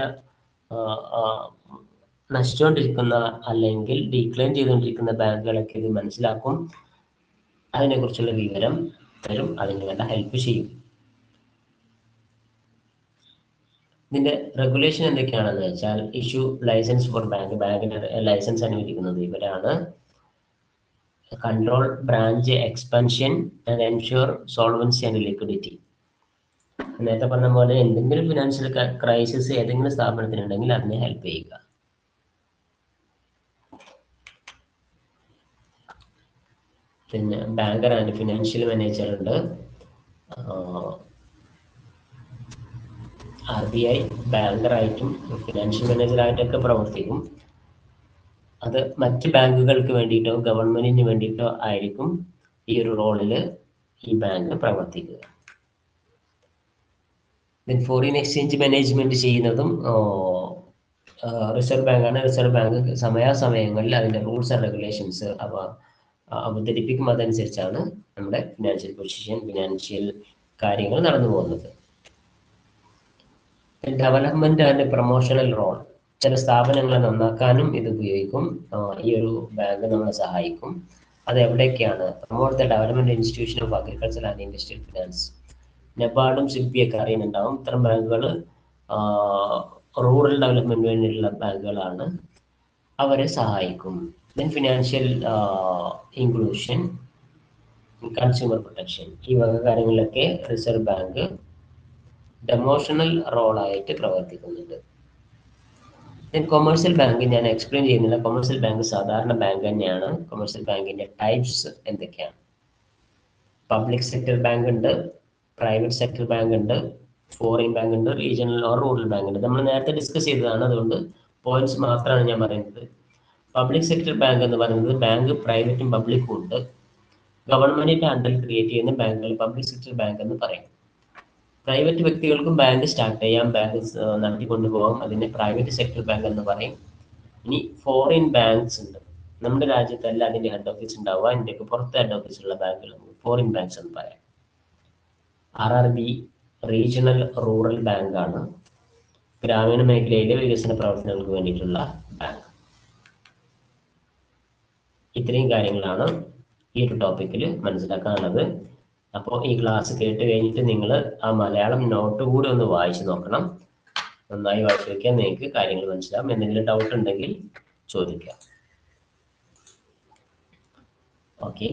നശിച്ചുകൊണ്ടിരിക്കുന്ന അല്ലെങ്കിൽ ഡിക്ലൈൻ ചെയ്തുകൊണ്ടിരിക്കുന്ന ബാങ്കുകളൊക്കെ ഇത് മനസ്സിലാക്കും, അതിനെക്കുറിച്ചുള്ള വിവരം തരും, അതിന് വേണ്ട ഹെൽപ്പ് ചെയ്യും. ഇതിന്റെ റെഗുലേഷൻ എന്തൊക്കെയാണെന്ന് വെച്ചാൽ, ഇഷ്യൂ ലൈസൻസ് ഫോർ ബാങ്ക്, ബാങ്കിന്റെ ലൈസൻസ് അനുവദിക്കുന്നത് ഇവരാണ്. Control branch expansion and ensure solvency and liquidity. നേരത്തെ പറഞ്ഞ പോലെ എന്തെങ്കിലും ഫിനാൻഷ്യൽ ക്രൈസിസ് ഏതെങ്കിലും സ്ഥാപനത്തിനുണ്ടെങ്കിൽ അതിനെ ഹെൽപ്പ് ചെയ്യുക. പിന്നെ ബാങ്കർ ആൻഡ് ഫിനാൻഷ്യൽ മാനേജർ ഉണ്ട്. RBI ബാങ്കറായിട്ടും ഫിനാൻഷ്യൽ മാനേജറായിട്ടൊക്കെ പ്രവർത്തിക്കും. അത് മറ്റ് ബാങ്കുകൾക്ക് വേണ്ടിയിട്ടോ ഗവൺമെന്റിന് വേണ്ടിയിട്ടോ ആയിരിക്കും ഈ ഒരു റോളിൽ ഈ ബാങ്ക് പ്രവർത്തിക്കുക. ഫോറിൻ എക്സ്ചേഞ്ച് മാനേജ്മെന്റ് ചെയ്യുന്നതും റിസർവ് ബാങ്കാണ്. റിസർവ് ബാങ്ക് സമയാസമയങ്ങളിൽ അതിന്റെ റൂൾസ് ആൻഡ് റെഗുലേഷൻസ് അവതരിപ്പിക്കും. അതനുസരിച്ചാണ് നമ്മുടെ ഫിനാൻഷ്യൽ പൊസിഷൻ, ഫിനാൻഷ്യൽ കാര്യങ്ങൾ നടന്നു പോകുന്നത്. ഡെവലപ്മെന്റ് ആൻഡ് പ്രൊമോഷണൽ റോൾ, ചില സ്ഥാപനങ്ങളെ നന്നാക്കാനും ഇത് ഉപയോഗിക്കും. ഈ ഒരു ബാങ്ക് നമ്മളെ സഹായിക്കും. അത് എവിടെയൊക്കെയാണ്? Promote the development institution of agriculture and industrial finance. നെബാർഡും സിഡ്ബിയൊക്കെ അറിയുന്നുണ്ടാവും. ഇത്തരം ബാങ്കുകൾ റൂറൽ ഡെവലപ്മെന്റ് വേണ്ടിയിട്ടുള്ള ബാങ്കുകളാണ്, അവരെ സഹായിക്കും. Then financial inclusion, consumer protection, ഈ വക കാര്യങ്ങളിലൊക്കെ റിസർവ് ബാങ്ക് ഡെമോഷണൽ റോളായിട്ട് പ്രവർത്തിക്കുന്നുണ്ട്. കൊമേഴ്സ്യൽ ബാങ്ക് ഞാൻ എക്സ്പ്ലെയിൻ ചെയ്യുന്നില്ല. കൊമേഴ്സ്യൽ ബാങ്ക് സാധാരണ ബാങ്ക് തന്നെയാണ്. കൊമേഴ്സ്യൽ ബാങ്കിന്റെ ടൈപ്സ് എന്തൊക്കെയാണ്? പബ്ലിക് സെക്ടർ ബാങ്ക് ഉണ്ട്, പ്രൈവറ്റ് സെക്ടർ ബാങ്ക് ഉണ്ട്, ഫോറിൻ ബാങ്ക് ഉണ്ട്, റീജിയണൽ ഓർ റൂറൽ ബാങ്ക് ഉണ്ട്. നമ്മൾ നേരത്തെ ഡിസ്കസ് ചെയ്തതാണ്, അതുകൊണ്ട് പോയിന്റ്സ് മാത്രമാണ് ഞാൻ പറയുന്നത്. പബ്ലിക് സെക്ടർ ബാങ്ക് എന്ന് പറയുന്നത് ബാങ്ക് പ്രൈവറ്റും പബ്ലിക്കും ഉണ്ട്. ഗവൺമെന്റിന്റെ അണ്ടറിൽ ക്രിയേറ്റ് ചെയ്യുന്ന ബാങ്കുകൾ പബ്ലിക് സെക്ടർ ബാങ്ക് എന്ന് പറയും. പ്രൈവറ്റ് വ്യക്തികൾക്കും ബാങ്ക് സ്റ്റാർട്ട് ചെയ്യാം, ബാങ്ക് നടത്തിക്കൊണ്ടുപോകാം, അതിനെ പ്രൈവറ്റ് സെക്ടർ ബാങ്ക് എന്ന് പറയും. ഇനി ഫോറിൻ ബാങ്ക്സ് ഉണ്ട്. നമ്മുടെ രാജ്യത്തല്ല അതിന്റെ ഹെഡ് ഓഫീസ് ഉണ്ടാവുക, ഇന്ത്യക്ക് പുറത്ത് ഹെഡ് ഓഫീസ് ഉള്ള ബാങ്കുകൾ ഫോറിൻ ബാങ്ക്സ് എന്ന് പറയാം. RRB റീജിയണൽ റൂറൽ ബാങ്ക് ആണ്, ഗ്രാമീണ മേഖലയിലെ വികസന പ്രവർത്തനങ്ങൾക്ക് വേണ്ടിയിട്ടുള്ള ബാങ്ക്. ഇത്രയും കാര്യങ്ങളാണ് ഈ ഒരു ടോപ്പിക്കിൽ മനസ്സിലാക്കാനുള്ളത്. അപ്പോൾ ഈ ക്ലാസ് കേട്ട് കഴിഞ്ഞിട്ട് നിങ്ങൾ ആ മലയാളം നോട്ട് കൂടി ഒന്ന് വായിച്ചു നോക്കണം. നന്നായി വായിച്ചു വയ്ക്കാൻ നിങ്ങൾക്ക് കാര്യങ്ങൾ മനസ്സിലാവും. എന്തെങ്കിലും ഡൗട്ട് ഉണ്ടെങ്കിൽ ചോദിക്കാം. ഓക്കെ.